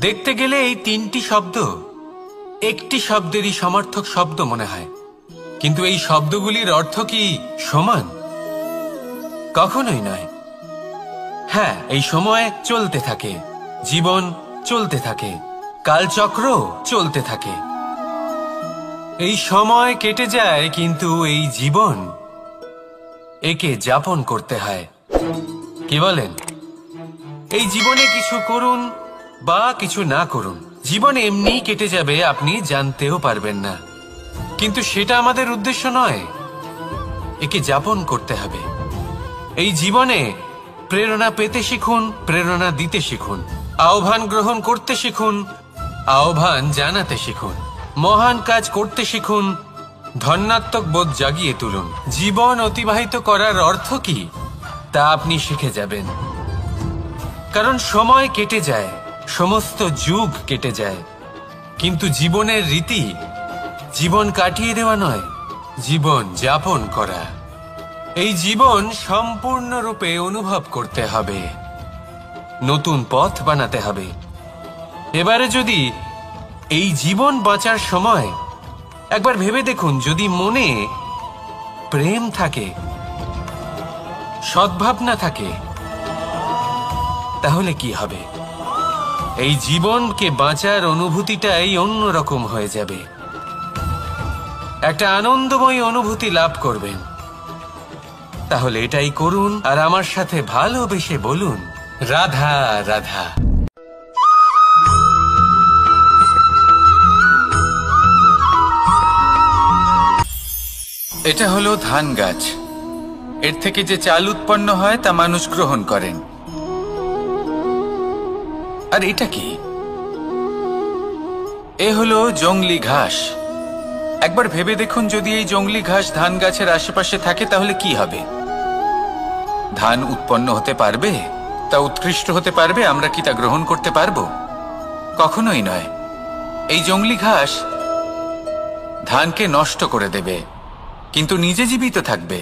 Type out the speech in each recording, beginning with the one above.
দেখতে গেলে এই তিনটি শব্দ একটি শব্দেরই সমার্থক শব্দ মনে হয়, কিন্তু এই শব্দগুলির অর্থ কি সমান? কখনোই নয়। হ্যাঁ, এই সময় চলতে থাকে, জীবন চলতে থাকে, কালচক্র চলতে থাকে। এই সময় কেটে যায়, কিন্তু এই জীবন একে যাপন করতে হয়। কি বলেন? এই জীবনে কিছু করুন বা কিছু না করুন, জীবন এমনি কেটে যাবে, আপনি জানতেও পারবেন না। কিন্তু সেটা আমাদের উদ্দেশ্য নয়, একে যাপন করতে হবে। এই জীবনে প্রেরণা পেতে শিখুন, প্রেরণা দিতে শিখুন, আহ্বান গ্রহণ করতে শিখুন, আহ্বান জানাতে শিখুন, মহান কাজ করতে শিখুন, ধন্যাত্মক বোধ জাগিয়ে তুলুন। জীবন অতিবাহিত করার অর্থ কি তা আপনি শিখে যাবেন। কারণ সময় কেটে যায়, সমস্ত যুগ কেটে যায়, কিন্তু জীবনের রীতি জীবন কাটিয়ে দেওয়া নয়, জীবন যাপন করা। এই জীবন সম্পূর্ণরূপে অনুভব করতে হবে, নতুন পথ বানাতে হবে। এবারে যদি এই জীবন বাঁচার সময় একবার ভেবে দেখুন, যদি মনে প্রেম থাকে, সদ্ভাবনা থাকে, তাহলে কি হবে? এই জীবনকে বাঁচার অনুভূতিটাই অন্যরকম হয়ে যাবে, একটা আনন্দময় অনুভূতি লাভ করবেন। তাহলে এটাই করুন, আর আমার সাথে ভালোবেসে বলুন, রাধা রাধা। এটা হলো ধান গাছ। এর থেকে যে চাল উৎপন্ন হয় তা মানুষ গ্রহণ করেন। আর এটা কি? এ হলো জংলি ঘাস। একবার ভেবে দেখুন, যদি এই জংলি ঘাস ধান গাছের আশেপাশে থাকে তাহলে কি হবে? ধান উৎপন্ন হতে পারবে? তা উৎকৃষ্ট হতে পারবে? আমরা কি তা গ্রহণ করতে পারবো? কখনোই নয়। এই জংলি ঘাস ধানকে নষ্ট করে দেবে, কিন্তু নিজে জীবিত থাকবে।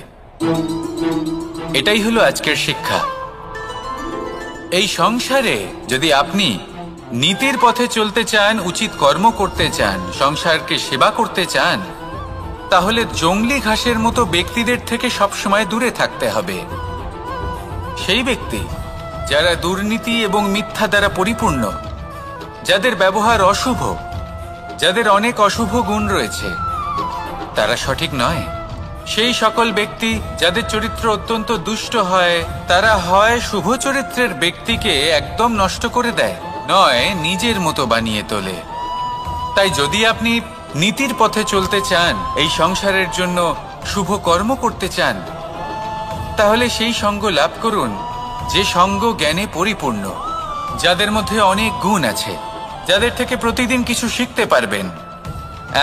এটাই হলো আজকের শিক্ষা। এই সংসারে যদি আপনি নীতির পথে চলতে চান, উচিত কর্ম করতে চান, সংসারকে সেবা করতে চান, তাহলে জংলি ঘাসের মতো ব্যক্তিদের থেকে সবসময় দূরে থাকতে হবে। সেই ব্যক্তি যারা দুর্নীতি এবং মিথ্যা দ্বারা পরিপূর্ণ, যাদের ব্যবহার অশুভ, যাদের অনেক অশুভ গুণ রয়েছে, তারা সঠিক নয়। সেই সকল ব্যক্তি যাদের চরিত্র অত্যন্ত দুষ্ট হয়, তারা হয় শুভ চরিত্রের ব্যক্তিকে একদম নষ্ট করে দেয়, নয় নিজের মতো বানিয়ে তোলে। তাই যদি আপনি নীতির পথে চলতে চান, এই সংসারের জন্য শুভ কর্ম করতে চান, তাহলে সেই সঙ্গ লাভ করুন যে সঙ্গ জ্ঞানে পরিপূর্ণ, যাদের মধ্যে অনেক গুণ আছে, যাদের থেকে প্রতিদিন কিছু শিখতে পারবেন।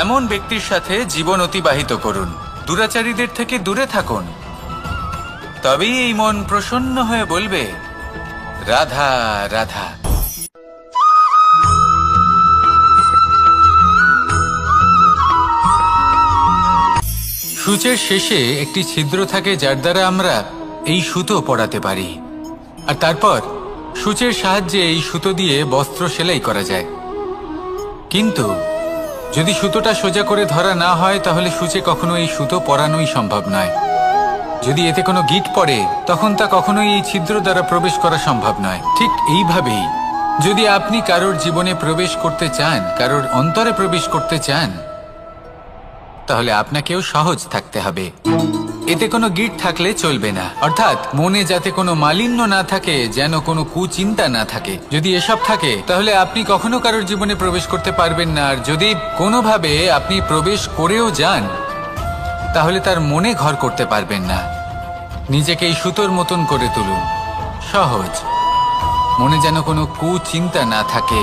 এমন ব্যক্তির সাথে জীবন অতিবাহিত করুন, দুরাচারীদের থেকে দূরে থাকুন। তবেই এই মন প্রসন্ন হয়ে বলবে, রাধা রাধা। সূচের শেষে একটি ছিদ্র থাকে, যার দ্বারা আমরা এই সুতো পরাতে পারি, আর তারপর সূচের সাহায্যে এই সুতো দিয়ে বস্ত্র সেলাই করা যায়। কিন্তু যদি সুতোটা সোজা করে ধরা না হয়, তাহলে সূচে কখনো এই সুতো পরানোই সম্ভব নয়। যদি এতে কোনো গিঁট পড়ে, তখন তা কখনোই এই ছিদ্র দ্বারা প্রবেশ করা সম্ভব নয়। ঠিক এইভাবেই যদি আপনি কারোর জীবনে প্রবেশ করতে চান, কারোর অন্তরে প্রবেশ করতে চান, তাহলে আপনাকেও সহজ থাকতে হবে। এতে কোনো গিঁট থাকলে চলবে না, অর্থাৎ মনে যাতে কোনো মালিন্য না থাকে, যেন কোনো কুচিন্তা না থাকে। যদি এসব থাকে, তাহলে আপনি কখনো কারোর জীবনে প্রবেশ করতে পারবেন না। আর যদি কোনোভাবে আপনি প্রবেশ করেও যান, তাহলে তার মনে ঘর করতে পারবেন না। নিজেকে এই সুতোর মতন করে তুলুন, সহজ। মনে যেন কোনো কুচিন্তা না থাকে,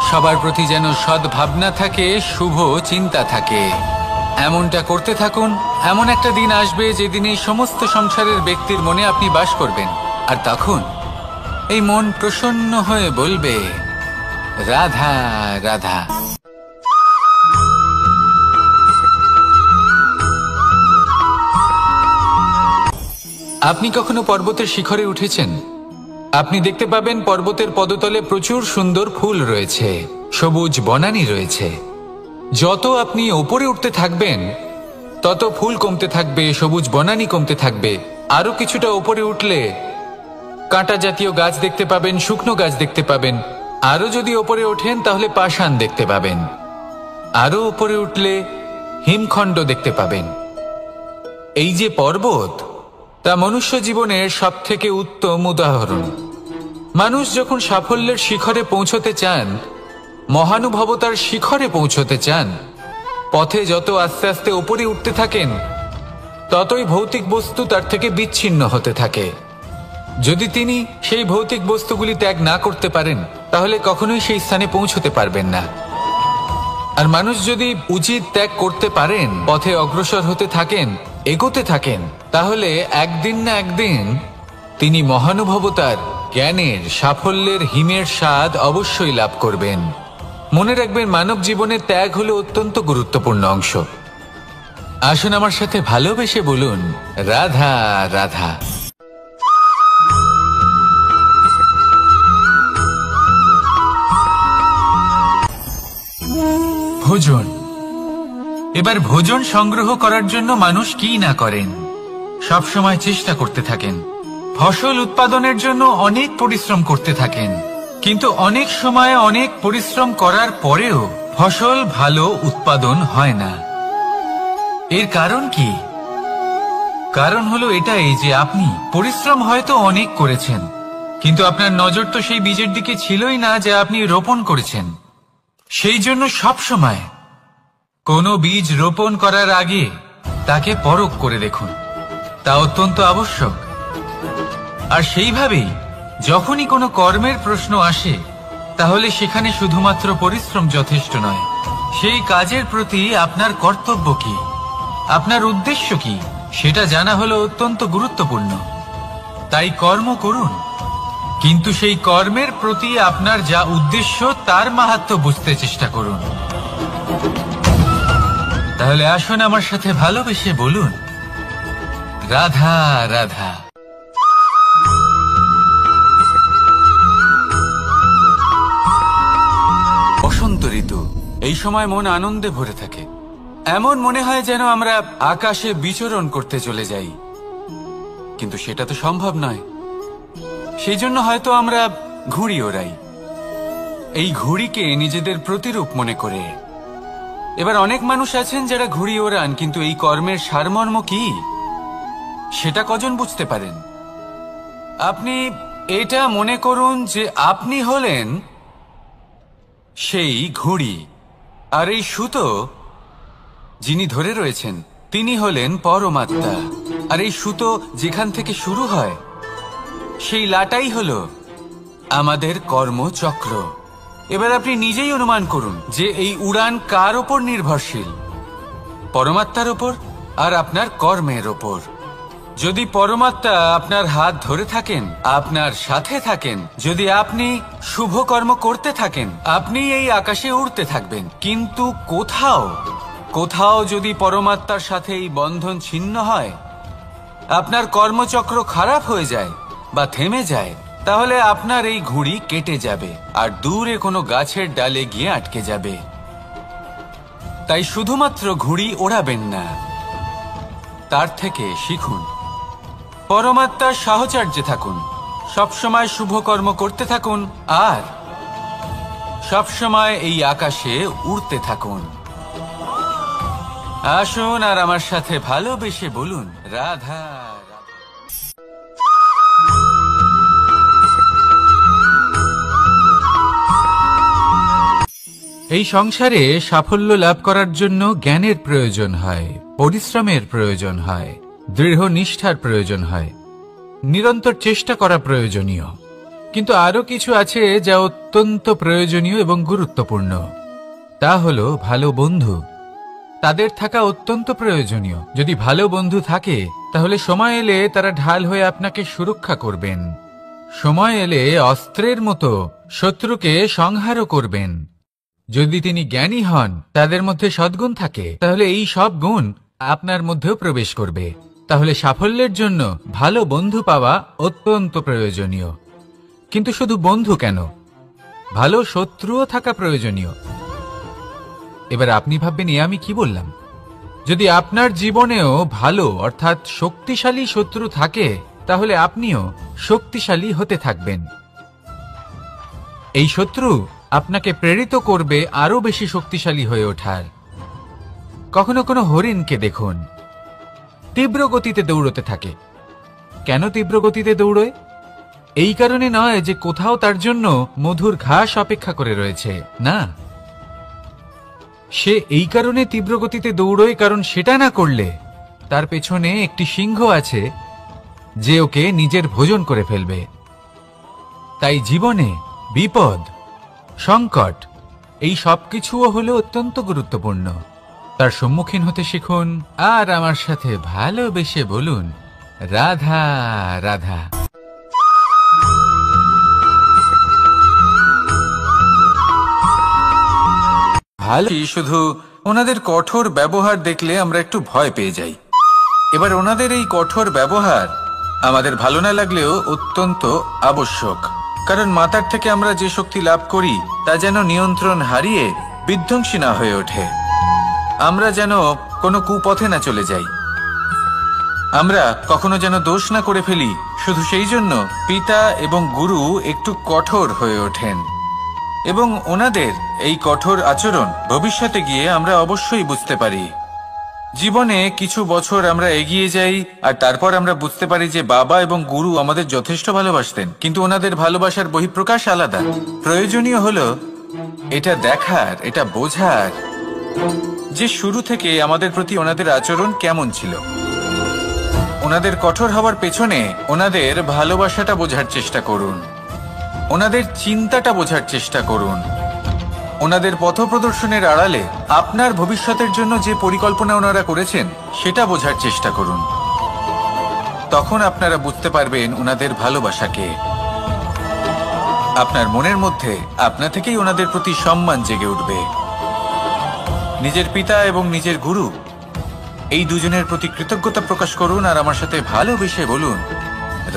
সবার প্রতি যেন সদ্ভাবনা থাকে, শুভ চিন্তা থাকে। এমনটা করতে থাকুন। এমন একটা দিন আসবে যেদিন এই সমস্ত সংসারের ব্যক্তির মনে আপনি বাস করবেন, আর তখন এই মন প্রসন্ন হয়ে বলবে, রাধা রাধা। আপনি কখনো পর্বতের শিখরে উঠেছেন? আপনি দেখতে পাবেন পর্বতের পদতলে প্রচুর সুন্দর ফুল রয়েছে, সবুজ বনানী রয়েছে। যত আপনি ওপরে উঠতে থাকবেন তত ফুল কমতে থাকবে, সবুজ বনানী কমতে থাকবে। আরো কিছুটা ওপরে উঠলে কাঁটা জাতীয় গাছ দেখতে পাবেন, শুকনো গাছ দেখতে পাবেন। আরো যদি ওপরে ওঠেন তাহলে পাষাণ দেখতে পাবেন। আরো উপরে উঠলে হিমখণ্ড দেখতে পাবেন। এই যে পর্বত, তা মনুষ্য জীবনের সবথেকে উত্তম উদাহরণ। মানুষ যখন সাফল্যের শিখরে পৌঁছতে চান, মহানুভবতার শিখরে পৌঁছতে চান, পথে যত আস্তে আস্তে উপরে উঠতে থাকেন ততই ভৌতিক বস্তু তার থেকে বিচ্ছিন্ন হতে থাকে। যদি তিনি সেই ভৌতিক বস্তুগুলি ত্যাগ না করতে পারেন তাহলে কখনোই সেই স্থানে পৌঁছতে পারবেন না। আর মানুষ যদি উচিত ত্যাগ করতে পারেন, পথে অগ্রসর হতে থাকেন, এগোতে থাকেন, তাহলে একদিন না একদিন তিনি মহানুভবতার, জ্ঞানের, সাফল্যের হিমের স্বাদ অবশ্যই লাভ করবেন। মনে রাখবেন, মানব জীবনে ত্যাগ হলো অত্যন্ত গুরুত্বপূর্ণ অংশ। আসুন আমার সাথে ভালোবেসে বলুন, রাধা রাধা। ভোজন। এবার ভোজন সংগ্রহ করার জন্য মানুষ কি না করেন, সব সময় চেষ্টা করতে থাকেন। ফসল উৎপাদনের জন্য অনেক পরিশ্রম করতে থাকেন, কিন্তু অনেক সময় অনেক পরিশ্রম করার পরেও ফসল ভালো উৎপাদন হয় না। এর কারণ কি? কারণ হলো এটাই যে আপনি পরিশ্রম হয়তো অনেক করেছেন, কিন্তু আপনার নজর তো সেই বীজের দিকে ছিলই না যা আপনি রোপণ করেছেন। সেই জন্য সব সময় কোনো বীজ রোপণ করার আগে তাকে পরখ করে দেখুন, তা অত্যন্ত আবশ্যক। আর সেইভাবেই যখনই কোনো কর্মের প্রশ্ন আসে, তাহলে সেখানে শুধুমাত্র পরিশ্রম যথেষ্ট নয়। সেই কাজের প্রতি আপনার কর্তব্য কি, আপনার উদ্দেশ্য কি, সেটা জানা হলো অত্যন্ত গুরুত্বপূর্ণ। তাই কর্ম করুন, কিন্তু সেই কর্মের প্রতি আপনার যা উদ্দেশ্য তার মাহাত্ম্য বুঝতে চেষ্টা করুন। তাহলে আসুন আমার সাথে ভালোবেসে বলুন, রাধা রাধা। বসন্ত ঋতু, এই সময় মন আনন্দে ভরে থাকে। এমন মনে হয় যেন আমরা আকাশে বিচরণ করতে চলে যাই, কিন্তু সেটা তো সম্ভব নয়। সেই জন্য হয়তো আমরা ঘুড়ি ওড়াই, এই ঘুড়িকে নিজেদের প্রতিরূপ মনে করে। এবার অনেক মানুষ আছেন যারা ঘুড়ি ওড়ান, কিন্তু এই কর্মের সারমর্ম কি সেটা কজন বুঝতে পারেন? আপনি এটা মনে করুন যে আপনি হলেন সেই ঘুড়ি, আর এই সুতো যিনি ধরে রয়েছেন তিনি হলেন পরমাত্মা। আর এই সুতো যেখান থেকে শুরু হয়, সেই লাটাই হলো আমাদের কর্মচক্র। এবার আপনি নিজেই অনুমান করুন যে এই উড়ান কার ওপর নির্ভরশীল, পরমাত্মার ওপর আর আপনার কর্মের ওপর। যদি পরমাত্মা আপনার হাত ধরে থাকেন, আপনার সাথে থাকেন, যদি আপনি শুভ কর্ম করতে থাকেন, আপনি এই আকাশে উড়তে থাকবেন। কিন্তু কোথাও কোথাও যদি পরমাত্মার সাথে এই বন্ধন ছিন্ন হয়, আপনার কর্মচক্র খারাপ হয়ে যায় বা থেমে যায়, তাহলে আপনার এই ঘুড়ি কেটে যাবে আর দূরে কোনো গাছের ডালে গিয়ে আটকে যাবে। তাই শুধুমাত্র ঘুড়ি ওড়াবেন না, তার থেকে শিখুন, পরমাত্মার সাহচর্যে থাকুন, সবসময় শুভ কর্ম করতে থাকুন আর সবসময় এই আকাশে উড়তে থাকুন। আসুন আর আমার সাথে ভালোবেসে বলুন, রাধা। এই সংসারে সাফল্য লাভ করার জন্য জ্ঞানের প্রয়োজন হয়, পরিশ্রমের প্রয়োজন হয়, দৃঢ় নিষ্ঠার প্রয়োজন হয়, নিরন্তর চেষ্টা করা প্রয়োজনীয়। কিন্তু আরো কিছু আছে যা অত্যন্ত প্রয়োজনীয় এবং গুরুত্বপূর্ণ। তা হলো ভালো বন্ধু। তাদের থাকা অত্যন্ত প্রয়োজনীয়। যদি ভালো বন্ধু থাকে তাহলে সময় এলে তারা ঢাল হয়ে আপনাকে সুরক্ষা করবেন। সময় এলে অস্ত্রের মতো শত্রুকে সংহারও করবেন। যদি তিনি জ্ঞানী হন, তাদের মধ্যে সদ্গুণ থাকে, তাহলে এই সব গুণ আপনার মধ্যেও প্রবেশ করবে। তাহলে সাফল্যের জন্য ভালো বন্ধু পাওয়া অত্যন্ত প্রয়োজনীয়। কিন্তু শুধু বন্ধু কেন, ভালো শত্রুও থাকা প্রয়োজনীয়। এবার আপনি ভাববেন এ আমি কি বললাম। যদি আপনার জীবনেও ভালো অর্থাৎ শক্তিশালী শত্রু থাকে, তাহলে আপনিও শক্তিশালী হতে থাকবেন। এই শত্রু আপনাকে প্রেরিত করবে আরো বেশি শক্তিশালী হয়ে ওঠার। কখনো কোনো হরিণকে দেখুন, তীব্র গতিতে দৌড়তে থাকে। কেন তীব্র গতিতে দৌড়য়? এই কারণে নয় যে কোথাও তার জন্য মধুর ঘাস অপেক্ষা করে রয়েছে, না। সে এই কারণে তীব্র গতিতে দৌড়য় কারণ সেটা না করলে তার পেছনে একটি সিংহ আছে যে ওকে নিজের ভোজন করে ফেলবে। তাই জীবনে বিপদ, সংকট এই সবকিছুও হলো অত্যন্ত গুরুত্বপূর্ণ। তার সম্মুখীন হতে শিখুন আর আমার সাথে ভালোবেসে বলুন, রাধা রাধা। ভালো শুধু ওনাদের কঠোর ব্যবহার দেখলে আমরা একটু ভয় পেয়ে যাই। এবার ওনাদের এই কঠোর ব্যবহার আমাদের ভালো না লাগলেও অত্যন্ত আবশ্যক, কারণ মাতার থেকে আমরা যে শক্তি লাভ করি তা যেন নিয়ন্ত্রণ হারিয়ে বিধ্বংসী না হয়ে ওঠে। আমরা যেন কোনো কুপথে না চলে যাই, আমরা কখনো যেন দোষ না করে ফেলি। শুধু সেই জন্য পিতা এবং গুরু একটু কঠোর হয়ে ওঠেন, এবং ওনাদের এই কঠোর আচরণ ভবিষ্যতে গিয়ে আমরা অবশ্যই বুঝতে পারি। জীবনে কিছু বছর আমরা এগিয়ে যাই আর তারপর আমরা বুঝতে পারি যে বাবা এবং গুরু আমাদের যথেষ্ট ভালোবাসতেন, কিন্তু ওনাদের ভালোবাসার বহিঃপ্রকাশ আলাদা। প্রয়োজনীয় হলো এটা দেখার, এটা বোঝার যে শুরু থেকে আমাদের প্রতি ওনাদের আচরণ কেমন ছিল। ওনাদের কঠোর হওয়ার পেছনে ওনাদের ভালোবাসাটা বোঝার চেষ্টা করুন, ওনাদের চিন্তাটা বোঝার চেষ্টা করুন, ওনাদের পথপ্রদর্শনের আড়ালে আপনার ভবিষ্যতের জন্য যে পরিকল্পনা ওনারা করেছেন সেটা বোঝার চেষ্টা করুন। তখন আপনারা বুঝতে পারবেন ওনাদের ভালোবাসাকে। আপনার মনের মধ্যে আপনা থেকেই ওনাদের প্রতি সম্মান জেগে উঠবে। নিজের পিতা এবং নিজের গুরু এই দুজনের প্রতি কৃতজ্ঞতা প্রকাশ করুন আর আমার সাথে ভালোবেসে বলুন,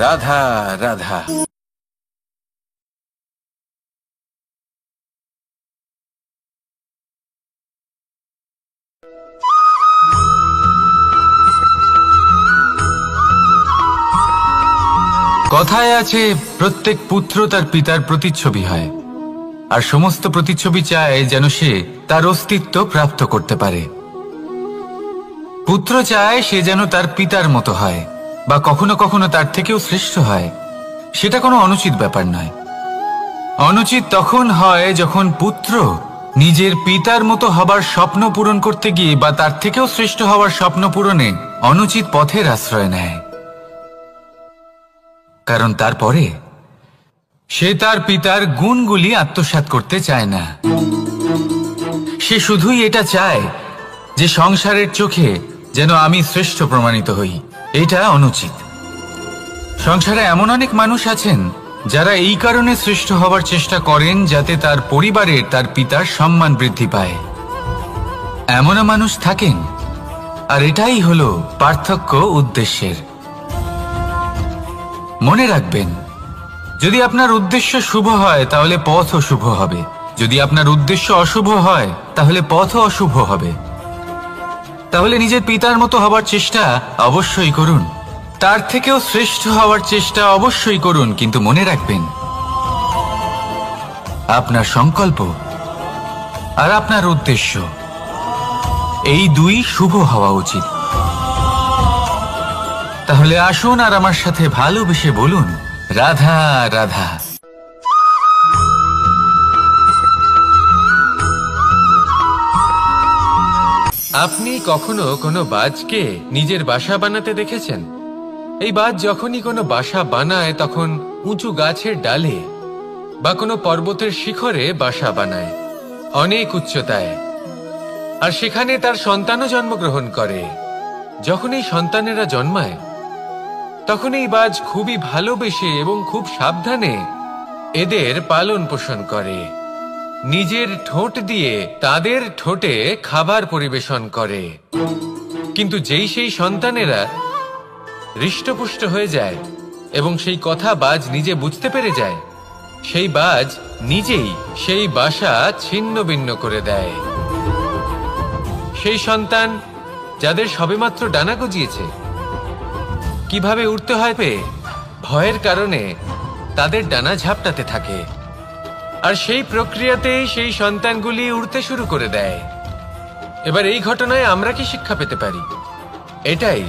রাধা রাধা। কথায় আছে, প্রত্যেক পুত্র তার পিতার প্রতিচ্ছবি হয়, আর সমস্ত প্রতিচ্ছবি চায় যেন সে তার অস্তিত্ব প্রাপ্ত করতে পারে। পুত্র চায় সে যেন তার পিতার মতো হয়, বা কখনো কখনো তার থেকেও শ্রেষ্ঠ হয়। সেটা কোনো অনুচিত ব্যাপার নয়। অনুচিত তখন হয় যখন পুত্র নিজের পিতার মতো হবার স্বপ্ন পূরণ করতে গিয়ে বা তার থেকেও শ্রেষ্ঠ হওয়ার স্বপ্ন পূরণে অনুচিত পথের আশ্রয় নেয়। কারণ তারপরে সে তার পিতার গুণগুলি আত্মসাৎ করতে চায় না। সে শুধুই এটা চায় যে সংসারের চোখে যেন আমি শ্রেষ্ঠ প্রমাণিত হই। এটা অনুচিত। সংসারে এমন অনেক মানুষ আছেন যারা এই কারণে শ্রেষ্ঠ হবার চেষ্টা করেন যাতে তার পরিবারের তার পিতার সম্মান বৃদ্ধি পায়। এমনও মানুষ থাকেন, আর এটাই হলো পার্থক্য উদ্দেশ্যের। মনে রাখবেন, যদি আপনার উদ্দেশ্য শুভ হয় তাহলে পথও শুভ হবে, যদি আপনার উদ্দেশ্য অশুভ হয় তাহলে পথও অশুভ হবে। তাহলে নিজের পিতার মতো হবার চেষ্টা অবশ্যই করুন, তার থেকেও শ্রেষ্ঠ হওয়ার চেষ্টা অবশ্যই করুন, কিন্তু মনে রাখবেন আপনার সংকল্প আর আপনার উদ্দেশ্য এই দুই শুভ হওয়া উচিত। তাহলে আসুন আর আমার সাথে ভালোবেসে বলুন, রাধা রাধা। আপনি কখনো কোনো বাজকে নিজের বাসা বানাতে দেখেছেন? এই বাজ যখনই কোনো বাসা বানায় তখন উঁচু গাছের ডালে বা কোনো পর্বতের শিখরে বাসা বানায়, অনেক উচ্চতায়, আর সেখানে তার সন্তানও জন্মগ্রহণ করে। যখন এই সন্তানেরা জন্মায় তখন এই বাজ খুবই ভালোবেসে এবং খুব সাবধানে এদের পালন পোষণ করে। নিজের ঠোঁট দিয়ে তাদের ঠোঁটে খাবার পরিবেশন করে। কিন্তু যেই সেই সন্তানেরা হৃষ্টপুষ্ট হয়ে যায় এবং সেই কথা বাজ নিজে বুঝতে পেরে যায়, সেই বাজ নিজেই সেই বাসা ছিন্ন ভিন্ন করে দেয়। সেই সন্তান যাদের সবেমাত্র ডানা গজিয়েছে, কিভাবে উড়তে হয় পেয়ে ভয়ের কারণে তাদের ডানা ঝাপটাতে থাকে, আর সেই প্রক্রিয়াতেই সেই সন্তানগুলি উড়তে শুরু করে দেয়। এবার এই ঘটনায় আমরা কি শিক্ষা পেতে পারি? এটাই,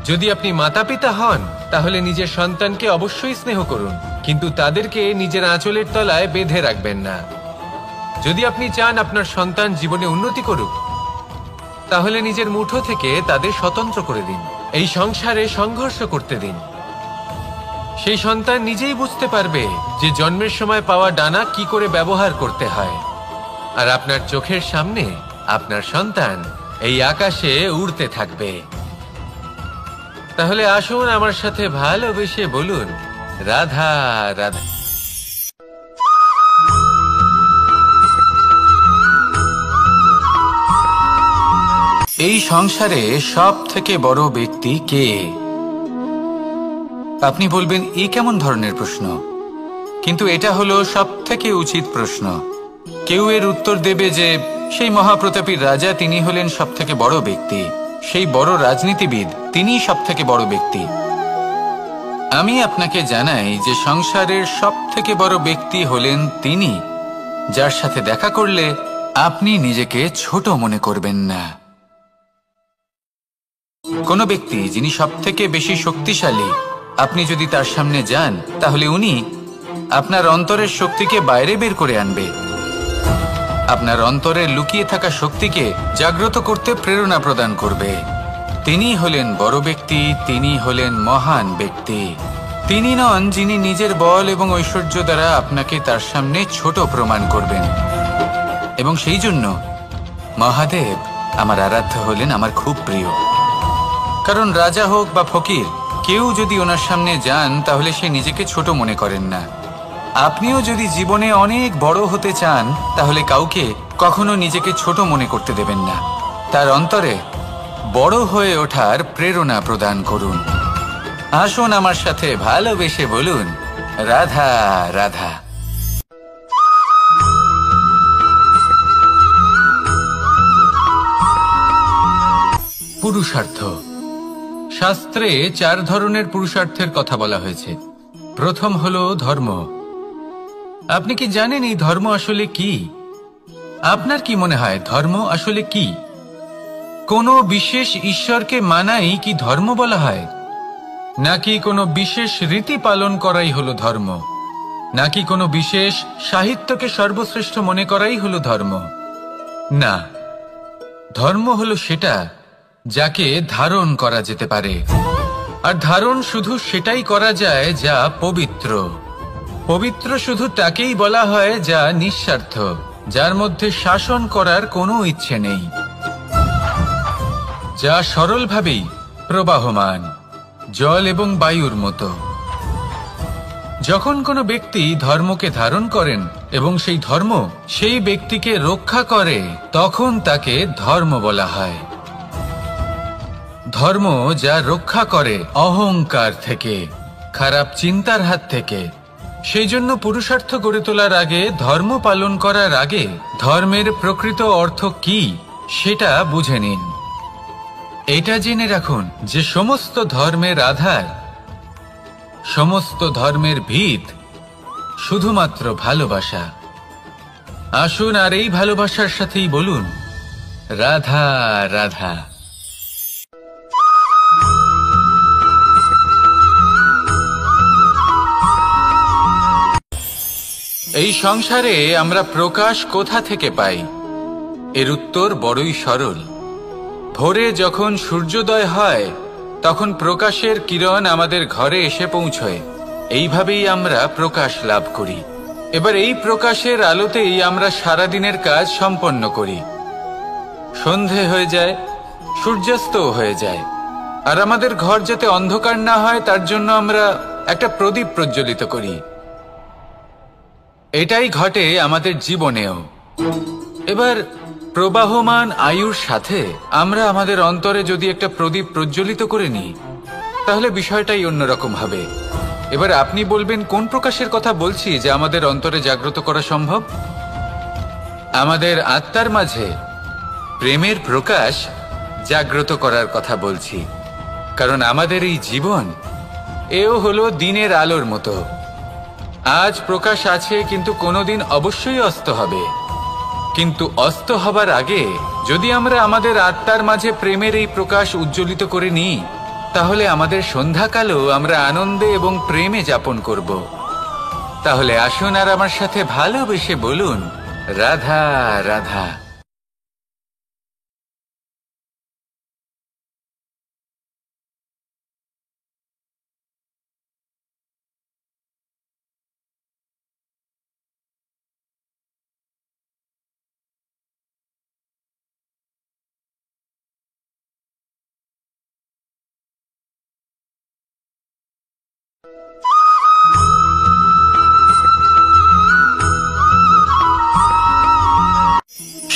যদি আপনি মাতা পিতা হন তাহলে নিজের সন্তানকে অবশ্যই স্নেহ করুন, কিন্তু তাদেরকে নিজের আঁচলের তলায় বেঁধে রাখবেন না। যদি আপনি চান আপনার সন্তান জীবনে উন্নতি করুক, তাহলে নিজের মুঠো থেকে তাদের স্বতন্ত্র করে দিন, এই সংসারে সংঘর্ষ করতে দিন। সেই সন্তান নিজেই বুঝতে পারবে যে জন্মের সময় পাওয়া ডানা কি করে ব্যবহার করতে হয়, আর আপনার চোখের সামনে আপনার সন্তান এই আকাশে উড়তে থাকবে। তাহলে আসুন আমার সাথে ভালোবেসে বলুন, রাধা রাধা। এই সংসারে সব থেকে বড় ব্যক্তি কে? আপনি বলবেন এ কেমন ধরনের প্রশ্ন, কিন্তু এটা হলো সব থেকে উচিত প্রশ্ন। কেউ এর উত্তর দেবে যে সেই মহাপ্রতাপী রাজা, তিনি হলেন সব থেকে বড় ব্যক্তি, সেই বড় রাজনীতিবিদ, তিনিই সব থেকে বড় ব্যক্তি। আমি আপনাকে জানাই যে সংসারের সব থেকে বড় ব্যক্তি হলেন তিনি, যার সাথে দেখা করলে আপনি নিজেকে ছোট মনে করবেন না। কোনো ব্যক্তি যিনি সব থেকে বেশি শক্তিশালী, আপনি যদি তার সামনে যান তাহলে উনি আপনার অন্তরের শক্তিকে বাইরে বের করে আনবে, আপনার অন্তরে লুকিয়ে থাকা শক্তিকে জাগ্রত করতে প্রেরণা প্রদান করবে। তিনি হলেন বড় ব্যক্তি, তিনি হলেন মহান ব্যক্তি। তিনি নন যিনি নিজের বল এবং ঐশ্বর্য দ্বারা আপনাকে তার সামনে ছোট প্রমাণ করবেন। এবং সেই জন্য মহাদেব আমার আরাধ্য হলেন আমার খুব প্রিয়। কারণ রাজা হোক বা ফকির, কেউ যদি ওনার সামনে যান তাহলে সে নিজেকে ছোট মনে করেন না। আপনিও যদি জীবনে অনেক বড় হতে চান তাহলে কাউকে কখনো নিজেকে ছোট মনে করতে দেবেন না। তার অন্তরে বড় হয়ে ওঠার প্রেরণা প্রদান করুন। আসুন আমার সাথে ভালোবেসে বলুন, রাধা রাধা। পুরুষার্থ। শাস্ত্রে 4 ধরনের পুরুষার্থের কথা বলা হয়েছে। প্রথম হলো ধর্ম। আপনি কি জানেন এই ধর্ম আসলে কি? আপনার কি মনে হয় ধর্ম আসলে কি? কোনো বিশেষ ঈশ্বরকে মানাই কি ধর্ম বলা হয়? নাকি কোনো বিশেষ রীতি পালন করাই হলো ধর্ম? নাকি কোনো বিশেষ সাহিত্যকে সর্বশ্রেষ্ঠ মনে করাই হলো ধর্ম? না, ধর্ম হলো সেটা যাকে ধারণ করা যেতে পারে, আর ধারণ শুধু সেটাই করা যায় যা পবিত্র। পবিত্র শুধু তাকেই বলা হয় যা নিঃস্বার্থ, যার মধ্যে শাসন করার কোনো ইচ্ছে নেই, যা সরলভাবেই প্রবাহমান, জল এবং বায়ুর মতো। যখন কোনো ব্যক্তি ধর্মকে ধারণ করেন এবং সেই ধর্ম সেই ব্যক্তিকে রক্ষা করে, তখন তাকে ধর্ম বলা হয়। ধর্ম যা রক্ষা করে অহংকার থেকে, খারাপ চিন্তার হাত থেকে। সেই জন্য পুরুষার্থ গড়ে তোলার আগে, ধর্ম পালন করার আগে ধর্মের প্রকৃত অর্থ কি সেটা বুঝে নিন। এটা জেনে রাখুন যে সমস্ত ধর্মের আধার, সমস্ত ধর্মের ভিত শুধুমাত্র ভালোবাসা। আসুন আর এই ভালোবাসার সাথেই বলুন, রাধা রাধা। এই সংসারে আমরা প্রকাশ কোথা থেকে পাই? এর উত্তর বড়ই সরল। ভোরে যখন সূর্যোদয় হয় তখন প্রকাশের কিরণ আমাদের ঘরে এসে পৌঁছয়। এইভাবেই আমরা প্রকাশ লাভ করি। এবার এই প্রকাশের আলোতেই আমরা সারাদিনের কাজ সম্পন্ন করি। সন্ধে হয়ে যায়, সূর্যাস্তও হয়ে যায়, আর আমাদের ঘর যাতে অন্ধকার না হয় তার জন্য আমরা একটা প্রদীপ প্রজ্বলিত করি। এটাই ঘটে আমাদের জীবনেও। এবার প্রবাহমান আয়ুর সাথে আমরা আমাদের অন্তরে যদি একটা প্রদীপ প্রজ্বলিত করে নিই, তাহলে বিষয়টাই অন্যরকম হবে। এবার আপনি বলবেন কোন প্রকাশের কথা বলছি যা আমাদের অন্তরে জাগ্রত করা সম্ভব? আমাদের আত্মার মাঝে প্রেমের প্রকাশ জাগ্রত করার কথা বলছি। কারণ আমাদের এই জীবন এও হলো দিনের আলোর মতো। আজ প্রকাশ আছে, কিন্তু কোনোদিন অবশ্যই অস্ত হবে। কিন্তু অস্ত হবার আগে যদি আমরা আমাদের আত্মার মাঝে প্রেমের এই প্রকাশ উজ্জ্বলিত করে নিই, তাহলে আমাদের সন্ধ্যাকালও আমরা আনন্দে এবং প্রেমে যাপন করব। তাহলে আসুন আর আমার সাথে ভালোবেসে বলুন, রাধা রাধা।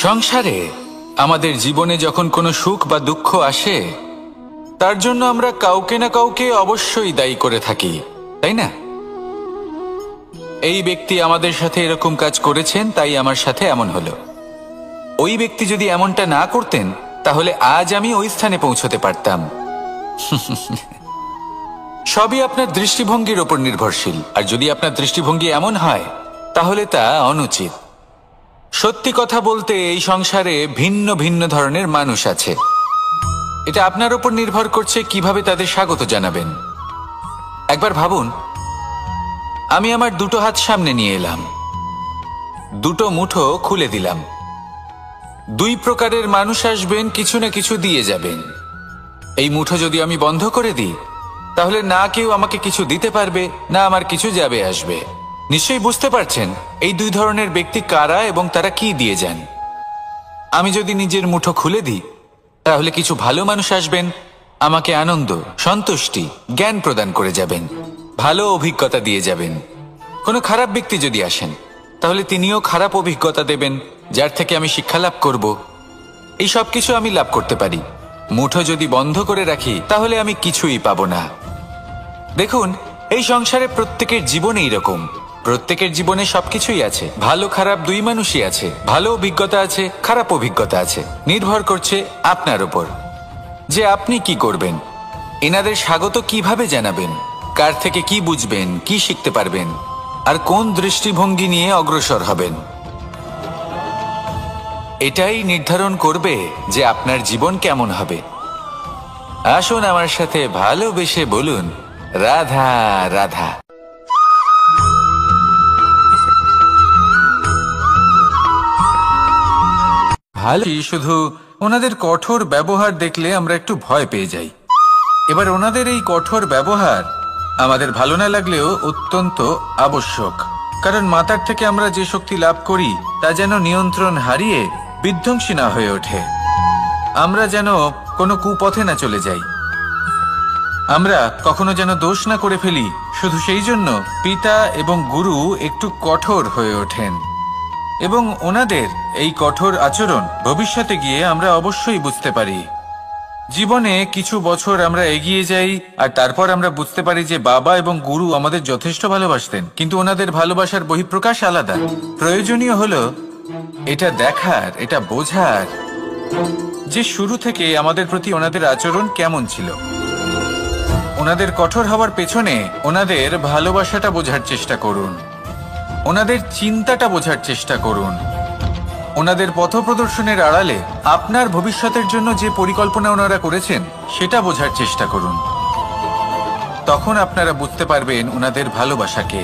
সংসারে আমাদের জীবনে যখন কোনো সুখ বা দুঃখ আসে, তার জন্য আমরা কাউকে না কাউকে অবশ্যই দায়ী করে থাকি, তাই না? এই ব্যক্তি আমাদের সাথে এরকম কাজ করেছেন, তাই আমার সাথে এমন হলো। ওই ব্যক্তি যদি এমনটা না করতেন, তাহলে আজ আমি ওই স্থানে পৌঁছতে পারতাম। সবই আপনার দৃষ্টিভঙ্গির ওপর নির্ভরশীল। আর যদি আপনার দৃষ্টিভঙ্গি এমন হয়, তাহলে তা অনুচিত। সত্যি কথা বলতে এই সংসারে ভিন্ন ভিন্ন ধরনের মানুষ আছে। এটা আপনার উপর নির্ভর করছে কিভাবে তাদের স্বাগত জানাবেন। একবার ভাবুন, আমি আমার দুটো হাত সামনে নিয়ে এলাম, দুটো মুঠো খুলে দিলাম। দুই প্রকারের মানুষ আসবেন, কিছু না কিছু দিয়ে যাবেন। এই মুঠো যদি আমি বন্ধ করে দিই, তাহলে না কেউ আমাকে কিছু দিতে পারবে, না আমার কিছু যাবে আসবে। নিশ্চয়ই বুঝতে পারছেন এই দুই ধরনের ব্যক্তি কারা এবং তারা কি দিয়ে যান। আমি যদি নিজের মুঠো খুলে দিই, তাহলে কিছু ভালো মানুষ আসবেন, আমাকে আনন্দ, সন্তুষ্টি, জ্ঞান প্রদান করে যাবেন, ভালো অভিজ্ঞতা দিয়ে যাবেন। কোনো খারাপ ব্যক্তি যদি আসেন, তাহলে তিনিও খারাপ অভিজ্ঞতা দেবেন, যার থেকে আমি শিক্ষা লাভ করব। এই সব কিছু আমি লাভ করতে পারি। মুঠো যদি বন্ধ করে রাখি, তাহলে আমি কিছুই পাবো না। দেখুন, এই সংসারে প্রত্যেকের জীবনে এইরকম। প্রত্যেকের জীবনে সবকিছুই আছে, ভালো খারাপ দুই মানুষই আছে। ভালো অভিজ্ঞতা আছে, খারাপ অভিজ্ঞতা আছে। নির্ভর করছে আপনার উপর যে আপনি কি করবেন, এনাদের স্বাগত কিভাবে জানাবেন, কার থেকে কি বুঝবেন, কি শিখতে পারবেন, আর কোন দৃষ্টিভঙ্গি নিয়ে অগ্রসর হবেন। এটাই নির্ধারণ করবে যে আপনার জীবন কেমন হবে। আসুন আমার সাথে ভালোবেসে বলুন, রাধা রাধা। ভালো, শুধু ওনাদের কঠোর ব্যবহার দেখলে আমরা একটু ভয় পেয়ে যাই। এবার ওনাদের এই কঠোর ব্যবহার আমাদের ভালো না লাগলেও অত্যন্ত আবশ্যক। কারণ মাতার থেকে আমরা যে শক্তি লাভ করি, তা যেন নিয়ন্ত্রণ হারিয়ে বিধ্বংসী না হয়ে ওঠে। আমরা যেন কোনো কুপথে না চলে যাই। আমরা কখনো যেন দোষ না করে ফেলি। শুধু সেই জন্য পিতা এবং গুরু একটু কঠোর হয়ে ওঠেন, এবং ওনাদের এই কঠোর আচরণ ভবিষ্যতে গিয়ে আমরা অবশ্যই বুঝতে পারি। জীবনে কিছু বছর আমরা এগিয়ে যাই, আর তারপর আমরা বুঝতে পারি যে বাবা এবং গুরু আমাদের যথেষ্ট ভালোবাসতেন, কিন্তু ওনাদের ভালোবাসার বহিঃপ্রকাশ আলাদা। প্রয়োজনীয় হলো এটা দেখার, এটা বোঝার যে শুরু থেকে আমাদের প্রতি ওনাদের আচরণ কেমন ছিল। ওনাদের কঠোর হওয়ার পেছনে ওনাদের ভালোবাসাটা বোঝার চেষ্টা করুন, ওনাদের চিন্তাটা বোঝার চেষ্টা করুন, ওনাদের পথপ্রদর্শনের আড়ালে আপনার ভবিষ্যতের জন্য যে পরিকল্পনা ওনারা করেছেন সেটা বোঝার চেষ্টা করুন। তখন আপনারা বুঝতে পারবেন ওনাদের ভালোবাসাকে।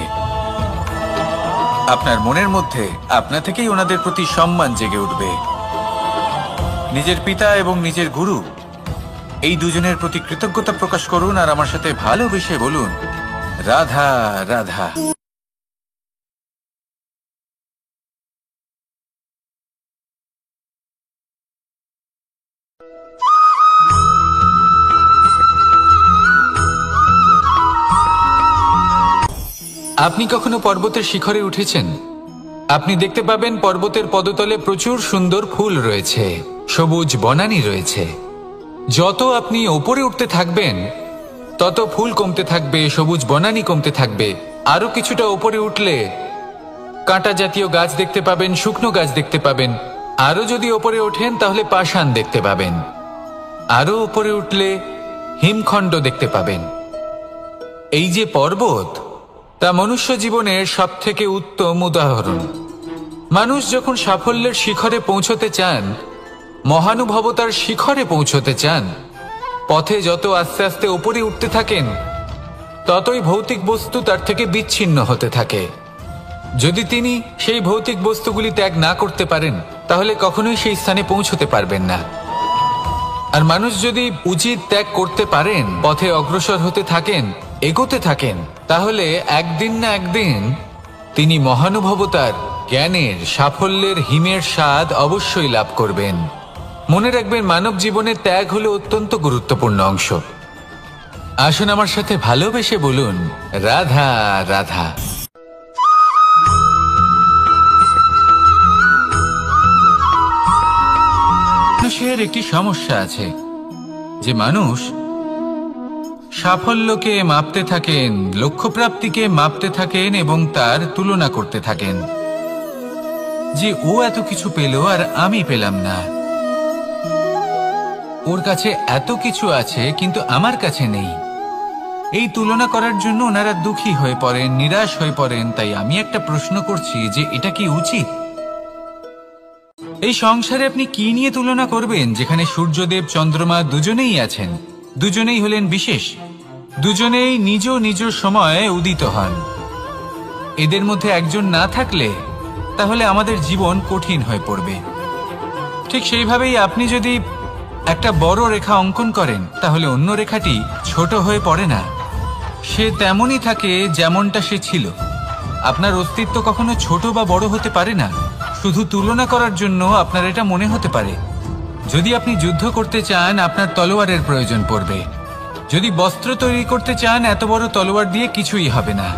আপনার মনের মধ্যে আপনা থেকেই ওনাদের প্রতি সম্মান জেগে উঠবে। নিজের পিতা এবং নিজের গুরু, এই দুজনের প্রতি কৃতজ্ঞতা প্রকাশ করুন আর আমার সাথে ভালোবেসে বলুন, রাধা রাধা। আপনি কখনো পর্বতের শিখরে উঠেছেন? আপনি দেখতে পাবেন পর্বতের পদতলে প্রচুর সুন্দর ফুল রয়েছে, সবুজ বনানী রয়েছে। যত আপনি উপরে উঠতে থাকবেন, তত ফুল কমতে থাকবে, সবুজ বনানী কমতে থাকবে। আরো কিছুটা উপরে উঠলে কাঁটা জাতীয় গাছ দেখতে পাবেন, শুকনো গাছ দেখতে পাবেন। আরো যদি ওপরে ওঠেন তাহলে পাষাণ দেখতে পাবেন। আরো উপরে উঠলে হিমখণ্ড দেখতে পাবেন। এই যে পর্বত, তা মনুষ্য জীবনের সব থেকে উত্তম উদাহরণ। মানুষ যখন সাফল্যের শিখরে পৌঁছতে চান, মহানুভবতার শিখরে পৌঁছতে চান, পথে যত আস্তে আস্তে উপরে উঠতে থাকেন, ততই ভৌতিক বস্তু তার থেকে বিচ্ছিন্ন হতে থাকে। যদি তিনি সেই ভৌতিক বস্তুগুলি ত্যাগ না করতে পারেন, তাহলে কখনোই সেই স্থানে পৌঁছতে পারবেন না। আর মানুষ যদি উচিত ত্যাগ করতে পারেন, পথে অগ্রসর হতে থাকেন, এগোতে থাকেন, তাহলে একদিন না একদিন তিনি মহানুভবতার, জ্ঞানের, সাফল্যের হিমের স্বাদ অবশ্যই লাভ করবেন। মনে রাখবেন, মানব জীবনের ত্যাগ হলো অত্যন্ত গুরুত্বপূর্ণ অংশ। আসুন আমার সাথে ভালোবেসে বলুন, রাধা রাধা। মানুষের একটি সমস্যা আছে যে মানুষ সাফল্যকে মাপতে থাকেন, লক্ষ্যপ্রাপ্তিকে মাপতে থাকেন এবং তার তুলনা করতে থাকেন যে ও এত কিছু পেল আর আমি পেলাম না, ওর কাছে এত কিছু আছে কিন্তু আমার কাছে নেই। এই তুলনা করার জন্য ওনারা দুঃখী হয়ে পড়েন, নিরাশ হয়ে পড়েন। তাই আমি একটা প্রশ্ন করছি যে এটা কি উচিত? এই সংসারে আপনি কি নিয়ে তুলনা করবেন, যেখানে সূর্যদেব, চন্দ্রমা দুজনেই আছেন, দুজনেই হলেন বিশেষ, দুজনেই নিজ নিজ সময়ে উদিত হন। এদের মধ্যে একজন না থাকলে তাহলে আমাদের জীবন কঠিন হয়ে পড়বে। ঠিক সেইভাবেই আপনি যদি একটা বড় রেখা অঙ্কন করেন, তাহলে অন্য রেখাটি ছোট হয়ে পড়ে না, সে তেমনই থাকে যেমনটা সে ছিল। আপনার অস্তিত্ব কখনো ছোট বা বড় হতে পারে না। শুধু তুলনা করার জন্য আপনার এটা মনে হতে পারে। যদি আপনি যুদ্ধ করতে চান, আপনার তলোয়ারের প্রয়োজন পড়বে। যদি বস্ত্র তৈরি করতে চান, এত বড় তলোয়ার দিয়ে কিছুই হবে না,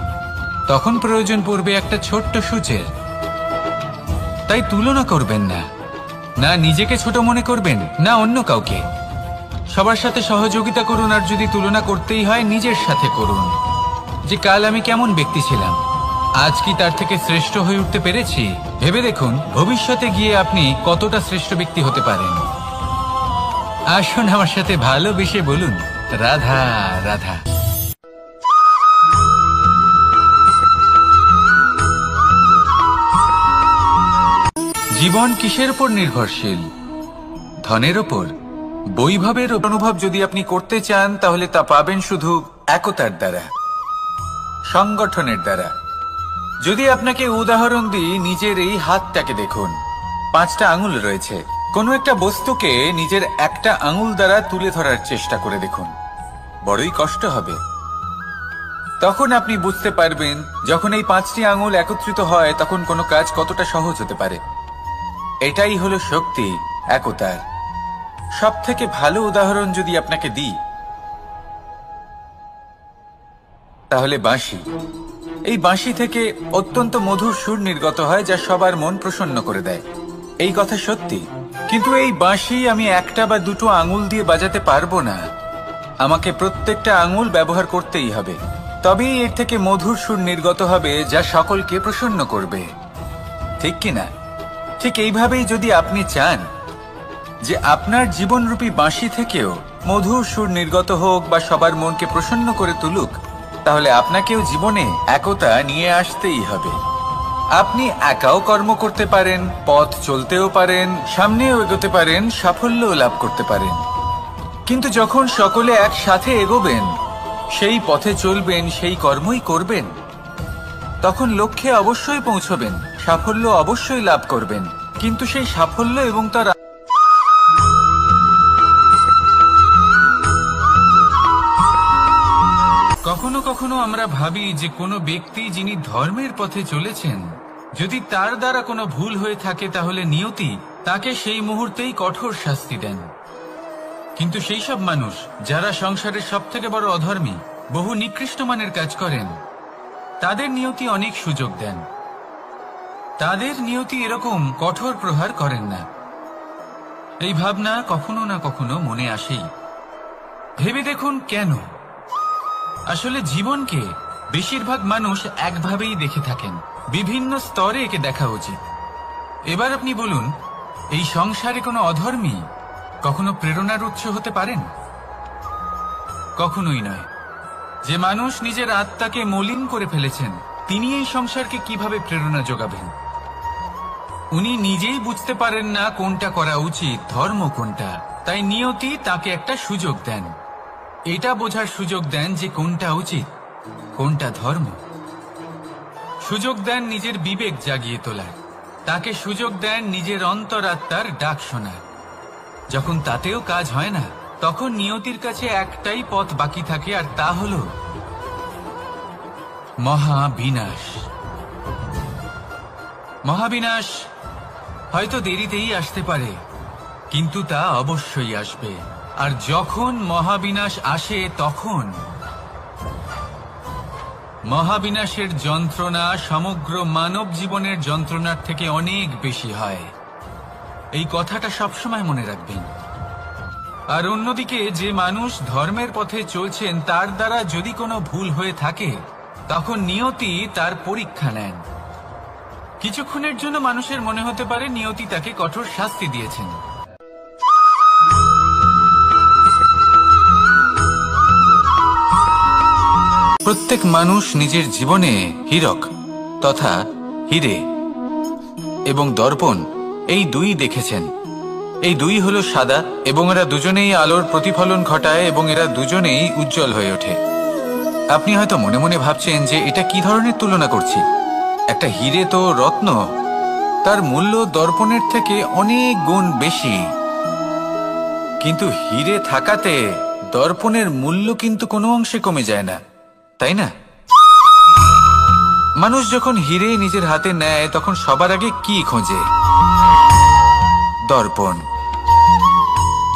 তখন প্রয়োজন পড়বে একটা ছোট্ট সূচের। তাই তুলনা করবেন না, না নিজেকে ছোট মনে করবেন, না অন্য কাউকে। সবার সাথে সহযোগিতা করুন, আর যদি তুলনা করতেই হয় নিজের সাথে করুন, যে কাল আমি কেমন ব্যক্তি ছিলাম, আজ কি তার থেকে শ্রেষ্ঠ হয়ে উঠতে পেরেছি। ভেবে দেখুন ভবিষ্যতে গিয়ে আপনি কতটা শ্রেষ্ঠ ব্যক্তি হতে পারেন। আসুন আমার সাথে ভালোবেসে বলুন, রাধা রাধা। জীবন কিসের উপর নির্ভরশীল? ধনের ওপর, বৈভবের অনুভব যদি আপনি করতে চান, তাহলে তা পাবেন শুধু একতার দ্বারা, সংগঠনের দ্বারা। যদি আপনাকে উদাহরণ দিই, নিজের এই হাতটাকে দেখুন, 5টা আঙুল রয়েছে। কোনো একটা বস্তুকে নিজের একটা আঙুল দ্বারা তুলে ধরার চেষ্টা করে দেখুন, বড়ই কষ্ট হবে। তখন আপনি বুঝতে পারবেন, যখন এই 5টি আঙুল একত্রিত হয়, তখন কোনো কাজ কতটা সহজ হতে পারে। এটাই হলো শক্তি, একতার। সব থেকে ভালো উদাহরণ যদি আপনাকে দিই, তাহলে বাঁশি। এই বাঁশি থেকে অত্যন্ত মধুর সুর নির্গত হয়, যা সবার মন প্রসন্ন করে দেয়। এই কথা সত্যি। কিন্তু এই বাঁশি আমি একটা বা দুটো আঙুল দিয়ে বাজাতে পারবো না। আমাকে প্রত্যেকটা আঙুল ব্যবহার করতেই হবে, তবেই এর থেকে মধুর সুর নির্গত হবে, যা সকলকে প্রসন্ন করবে। ঠিক কিনা? ঠিক এইভাবেই যদি আপনি চান যে আপনার জীবনরূপী বাঁশি থেকেও মধুর সুর নির্গত হোক বা সবার মনকে প্রসন্ন করে তুলুক, তাহলে আপনাকেও জীবনে একতা নিয়ে আসতেই হবে। আপনি একাও কর্ম করতে পারেন, পথ চলতেও পারেন, সামনেও এগোতে পারেন, সাফল্যও লাভ করতে পারেন। কিন্তু যখন সকলে একসাথে এগোবেন, সেই পথে চলবেন, সেই কর্মই করবেন, তখন লক্ষ্যে অবশ্যই পৌঁছবেন, সাফল্য অবশ্যই লাভ করবেন। কিন্তু সেই সাফল্য এবং তার কখনো কখনো আমরা ভাবি যে কোনো ব্যক্তি যিনি ধর্মের পথে চলেছেন, যদি তার দ্বারা কোনো ভুল হয়ে থাকে, তাহলে নিয়তি তাকে সেই মুহূর্তেই কঠোর শাস্তি দেন। কিন্তু সেই সব মানুষ যারা সংসারের সব থেকে বড় অধর্মী, বহু নিকৃষ্ট মানের কাজ করেন, তাদের নিয়তি অনেক সুযোগ দেন। তাদের নিয়তি এরকম কঠোর প্রহার করেন না। এই ভাবনা কখনো না কখনো মনে আসেই। ভেবে দেখুন কেন? আসলে জীবনকে বেশিরভাগ মানুষ একভাবেই দেখে থাকেন, বিভিন্ন স্তরে একে দেখা উচিত। এবার আপনি বলুন, এই সংসারে কোনো অধর্মী কখনো প্রেরণার উৎস হতে পারেন? কখনোই নয়। যে মানুষ নিজের আত্মাকে মলিন করে ফেলেছেন, তিনি এই সংসারকে কিভাবে প্রেরণা যোগাবেন? উনি নিজেই বুঝতে পারেন না কোনটা করা উচিত, ধর্ম কোনটা। তাই নিয়তি তাকে একটা সুযোগ দেন, এটা বোঝার সুযোগ দেন যে কোনটা উচিত, কোনটা ধর্ম। সুযোগ দেন নিজের বিবেক জাগিয়ে তোলার, তাকে সুযোগ দেন নিজের অন্তরাত্মার ডাক শোনার। যখন তাতেও কাজ হয় না, তখন নিয়তির কাছে একটাই পথ বাকি থাকে, আর তা হল মহাবিনাশ। মহাবিনাশ হয়তো দেরিতেই আসতে পারে, কিন্তু তা অবশ্যই আসবে। আর যখন মহাবিনাশ আসে, তখন মহাবিনাশের যন্ত্রণা সমগ্র মানব জীবনের যন্ত্রণার থেকে অনেক বেশি হয়। এই কথাটা সবসময় মনে রাখবেন। আর অন্যদিকে যে মানুষ ধর্মের পথে চলছেন, তার দ্বারা যদি কোনো ভুল হয়ে থাকে, তখন নিয়তি তার পরীক্ষা নেন। কিছুক্ষণের জন্য মানুষের মনে হতে পারে নিয়তি তাকে কঠোর শাস্তি দিয়েছেন। প্রত্যেক মানুষ নিজের জীবনে হীরক তথা হিরে এবং দর্পণ এই দুই দেখেছেন। এই দুই হলো সাদা, এবং এরা দুজনেই আলোর প্রতিফলন ঘটায় এবং এরা দুজনেই উজ্জ্বল হয়ে ওঠে। আপনি হয়তো মনে মনে ভাবছেন যে এটা কি ধরনের তুলনা করছি। একটা হিরে তো রত্ন, তার মূল্য দর্পণের থেকে অনেক গুণ বেশি। কিন্তু হিরে থাকাতে দর্পণের মূল্য কিন্তু কোনো অংশে কমে যায় না, তাই না? মানুষ যখন হিরে নিজের হাতে নেয়, তখন সবার আগে কি খোঁজে? দর্পণ,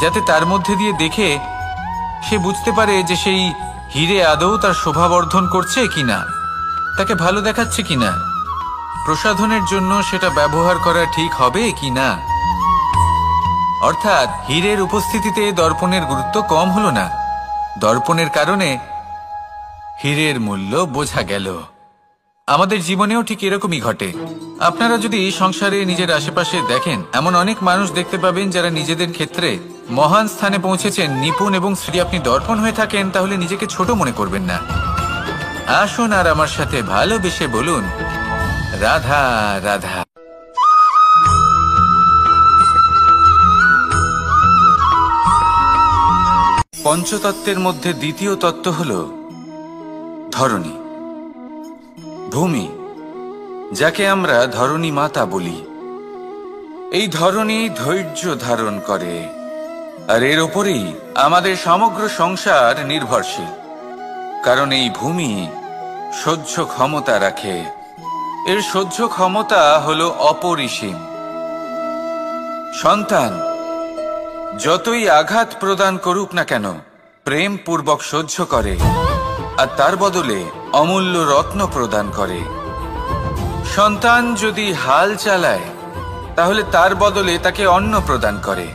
যাতে তার মধ্যে দিয়ে দেখে সে বুঝতে পারে যে সেই হিরে আদৌ তার শোভাবর্ধন করছে কিনা, তাকে ভালো দেখাচ্ছে কিনা, প্রসাধনের জন্য সেটা ব্যবহার করা ঠিক হবে কিনা। অর্থাৎ হীরের উপস্থিতিতে দর্পণের গুরুত্ব কম হলো না, দর্পণের কারণে হীরের মূল্য বোঝা গেল। আমাদের জীবনেও ঠিক এরকমই ঘটে। আপনারা যদি সংসারে নিজের আশেপাশে দেখেন, এমন অনেক মানুষ দেখতে পাবেন যারা নিজেদের ক্ষেত্রে মহান স্থানে পৌঁছেছেন, নিপুণ এবং শ্রী। আপনি দর্পণ হয়ে থাকেন, তাহলে নিজেকে ছোট মনে করবেন না। আসুন আর আমার সাথে ভালোবেসে বলুন, রাধা রাধা। পঞ্চতত্ত্বের মধ্যে দ্বিতীয় তত্ত্ব হল ধরণী, ভূমি, যাকে আমরা ধরণী মাতা বলি। এই ধরণী ধৈর্য ধারণ করে, আর এর ওপরেই আমাদের সমগ্র সংসার নির্ভরশীল। কারণ এই ভূমি সহ্য ক্ষমতা রাখে, এর সহ্য ক্ষমতা হলো অপরিসীম। সন্তান যতই আঘাত প্রদান করুক না কেন, প্রেম পূর্বক সহ্য করে, আর তার বদলে অমূল্য রত্ন প্রদান করে। সন্তান যদি হাল চালায়, তাহলে তার বদলে তাকে অন্ন প্রদান করে।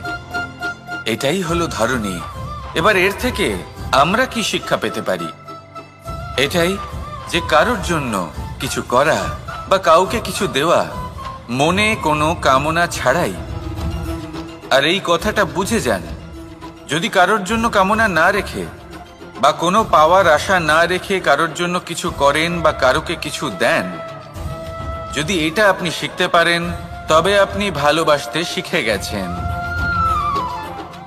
এটাই হলো ধরণী। এবার এর থেকে আমরা কি শিক্ষা পেতে পারি? এটাই যে কারোর জন্য কিছু করা বা কাউকে কিছু দেওয়া মনে কোনো কামনা ছাড়াই। আর এই কথাটা বুঝে যান, যদি কারোর জন্য কামনা না রেখে বা কোনো পাওয়ার আশা না রেখে কারোর জন্য কিছু করেন বা কারোকে কিছু দেন, যদি এটা আপনি শিখতে পারেন, তবে আপনি ভালোবাসতে শিখে গেছেন।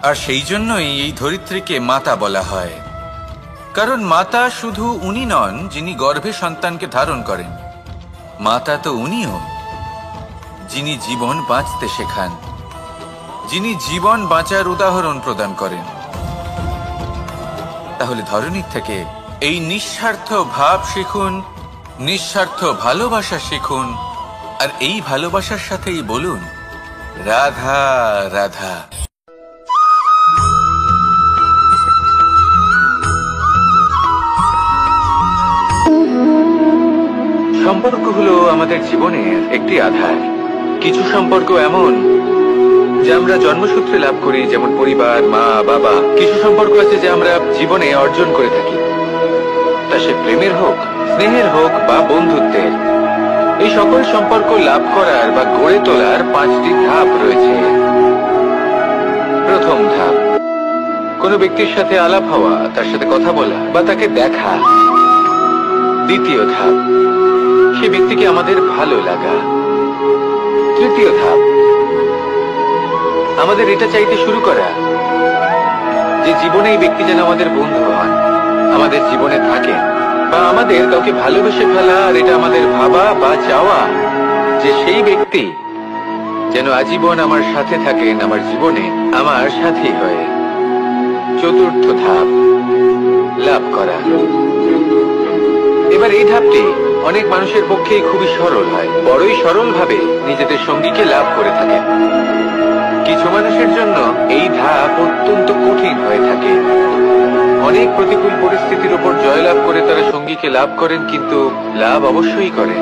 আর সেই জন্যই এই ধরিত্রীকে মাতা বলা হয়। কারণ মাতা শুধু উনি নন যিনি গর্ভে সন্তানকে ধারণ করেন, মাতা তো উনিও যিনি জীবন বাঁচতে শেখান, যিনি জীবন বাঁচার উদাহরণ প্রদান করেন। তাহলে ধরণীর থেকে এই নিঃস্বার্থ ভাব শিখুন, নিঃস্বার্থ ভালোবাসা শিখুন, আর এই ভালোবাসার সাথেই বলুন, রাধা রাধা। সম্পর্ক হলো আমাদের জীবনের একটি আধার। কিছু সম্পর্ক এমন যা আমরা জন্মসূত্রে লাভ করি, যেমন পরিবার, মা, বাবা। কিছু সম্পর্ক আছে যা আমরা জীবনে অর্জন করে থাকি। তা সে প্রেমের হোক, স্নেহের হোক বা বন্ধুত্বের। এই সকল সম্পর্ক লাভ করার বা গড়ে তোলার 5টি ধাপ রয়েছে। প্রথম ধাপ, কোনো ব্যক্তির সাথে আলাপ হওয়া, তার সাথে কথা বলা বা তাকে দেখা। দ্বিতীয় ধাপ, সে ব্যক্তিকে আমাদের ভালো লাগা। তৃতীয় ধাপ, আমাদের এটা চাইতে শুরু করা যে জীবনে এই ব্যক্তি যেন আমাদের বন্ধু হন, আমাদের জীবনে থাকেন, বা আমাদের কাউকে ভালোবেসে ফেলা আর এটা আমাদের ভাবা বা চাওয়া যে সেই ব্যক্তি যেন আজীবন আমার সাথে থাকেন, আমার জীবনে আমার সাথী হয়ে। চতুর্থ ধাপ, লাভ করা। এবার এই ধাপটি অনেক মানুষের পক্ষেই খুবই সরল হয়, বড়ই সরল ভাবে নিজেদের সঙ্গীকে লাভ করে থাকেন। কিছু মানুষের জন্য এই ধাপ অত্যন্ত কঠিন হয়ে থাকে। অনেক প্রতিকূল পরিস্থিতির উপর জয়লাভ করে তারা সঙ্গীকে লাভ করেন, কিন্তু লাভ অবশ্যই করেন।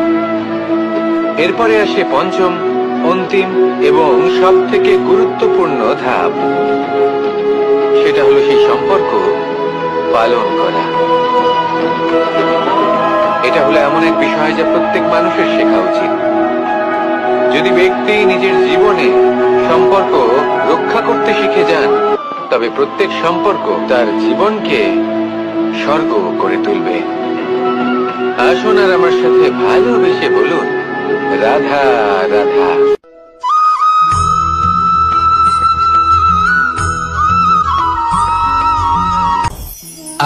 এরপরে আসে পঞ্চম, অন্তিম এবং সব থেকে গুরুত্বপূর্ণ ধাপ। সেটা হলো সেই সম্পর্ক পালন করা। এটা হলো এমন এক বিষয় যা প্রত্যেক মানুষের শেখা উচিত। যদি ব্যক্তি নিজের জীবনে সম্পর্ক রক্ষা করতে শিখে যান, তবে প্রত্যেক সম্পর্ক তার জীবনকে স্বর্গ করে তুলবে। আসুন আর আমার সাথে ভালোবেসে বলুন, রাধা রাধা।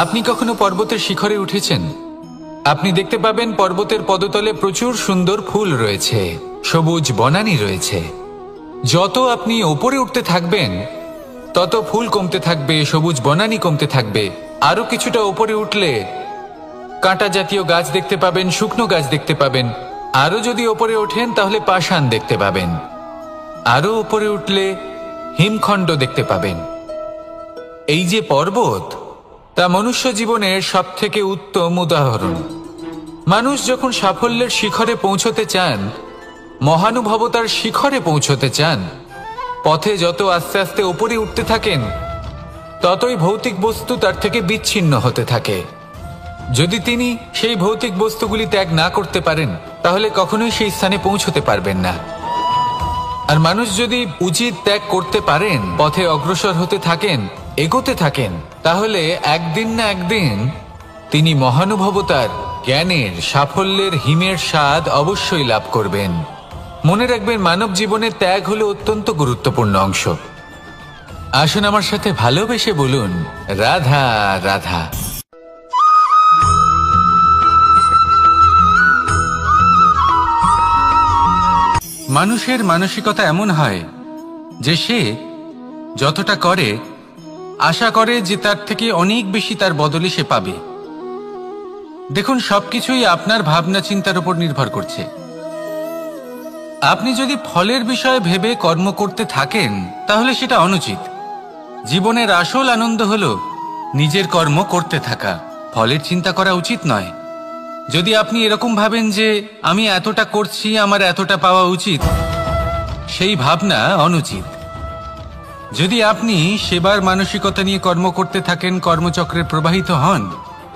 আপনি কখনো পর্বতের শিখরে উঠেছেন? আপনি দেখতে পাবেন পর্বতের পদতলে প্রচুর সুন্দর ফুল রয়েছে, সবুজ বনানী রয়েছে। যত আপনি ওপরে উঠতে থাকবেন তত ফুল কমতে থাকবে, সবুজ বনানী কমতে থাকবে। আরো কিছুটা ওপরে উঠলে কাঁটা জাতীয় গাছ দেখতে পাবেন, শুকনো গাছ দেখতে পাবেন। আরো যদি ওপরে ওঠেন তাহলে পাষাণ দেখতে পাবেন। আরো ওপরে উঠলে হিমখণ্ড দেখতে পাবেন। এই যে পর্বত, তা মনুষ্য জীবনের সবথেকে উত্তম উদাহরণ। মানুষ যখন সাফল্যের শিখরে পৌঁছতে চান, মহানুভবতার শিখরে পৌঁছতে চান, পথে যত আস্তে আস্তে উপরে উঠতে থাকেন, ততই ভৌতিক বস্তু তার থেকে বিচ্ছিন্ন হতে থাকে। যদি তিনি সেই ভৌতিক বস্তুগুলি ত্যাগ না করতে পারেন, তাহলে কখনোই সেই স্থানে পৌঁছতে পারবেন না। আর মানুষ যদি উচিত ত্যাগ করতে পারেন, পথে অগ্রসর হতে থাকেন, এগোতে থাকেন, তাহলে একদিন না একদিন তিনি মহানুভবতার, জ্ঞানের, সাফল্যের হিমের স্বাদ অবশ্যই লাভ করবেন। মনে রাখবেন, মানব জীবনের ত্যাগ হলো অত্যন্ত গুরুত্বপূর্ণ অংশ। আসুন আমার সাথে ভালোবেসে বলুন, রাধা রাধা। মানুষের মানসিকতা এমন হয় যে সে যতটা করে আশা করে যে তার থেকে অনেক বেশি তার বদলে সে পাবে। দেখুন, সবকিছুই আপনার ভাবনা চিন্তার উপর নির্ভর করছে। আপনি যদি ফলের বিষয়ে ভেবে কর্ম করতে থাকেন, তাহলে সেটা অনুচিত। জীবনের আসল আনন্দ হলো নিজের কর্ম করতে থাকা, ফলের চিন্তা করা উচিত নয়। যদি আপনি এরকম ভাবেন যে আমি এতটা করছি, আমার এতটা পাওয়া উচিত, সেই ভাবনা অনুচিত। যদি আপনি সেবার মানসিকতা নিয়ে কর্ম করতে থাকেন, কর্মচক্রে প্রবাহিত হন,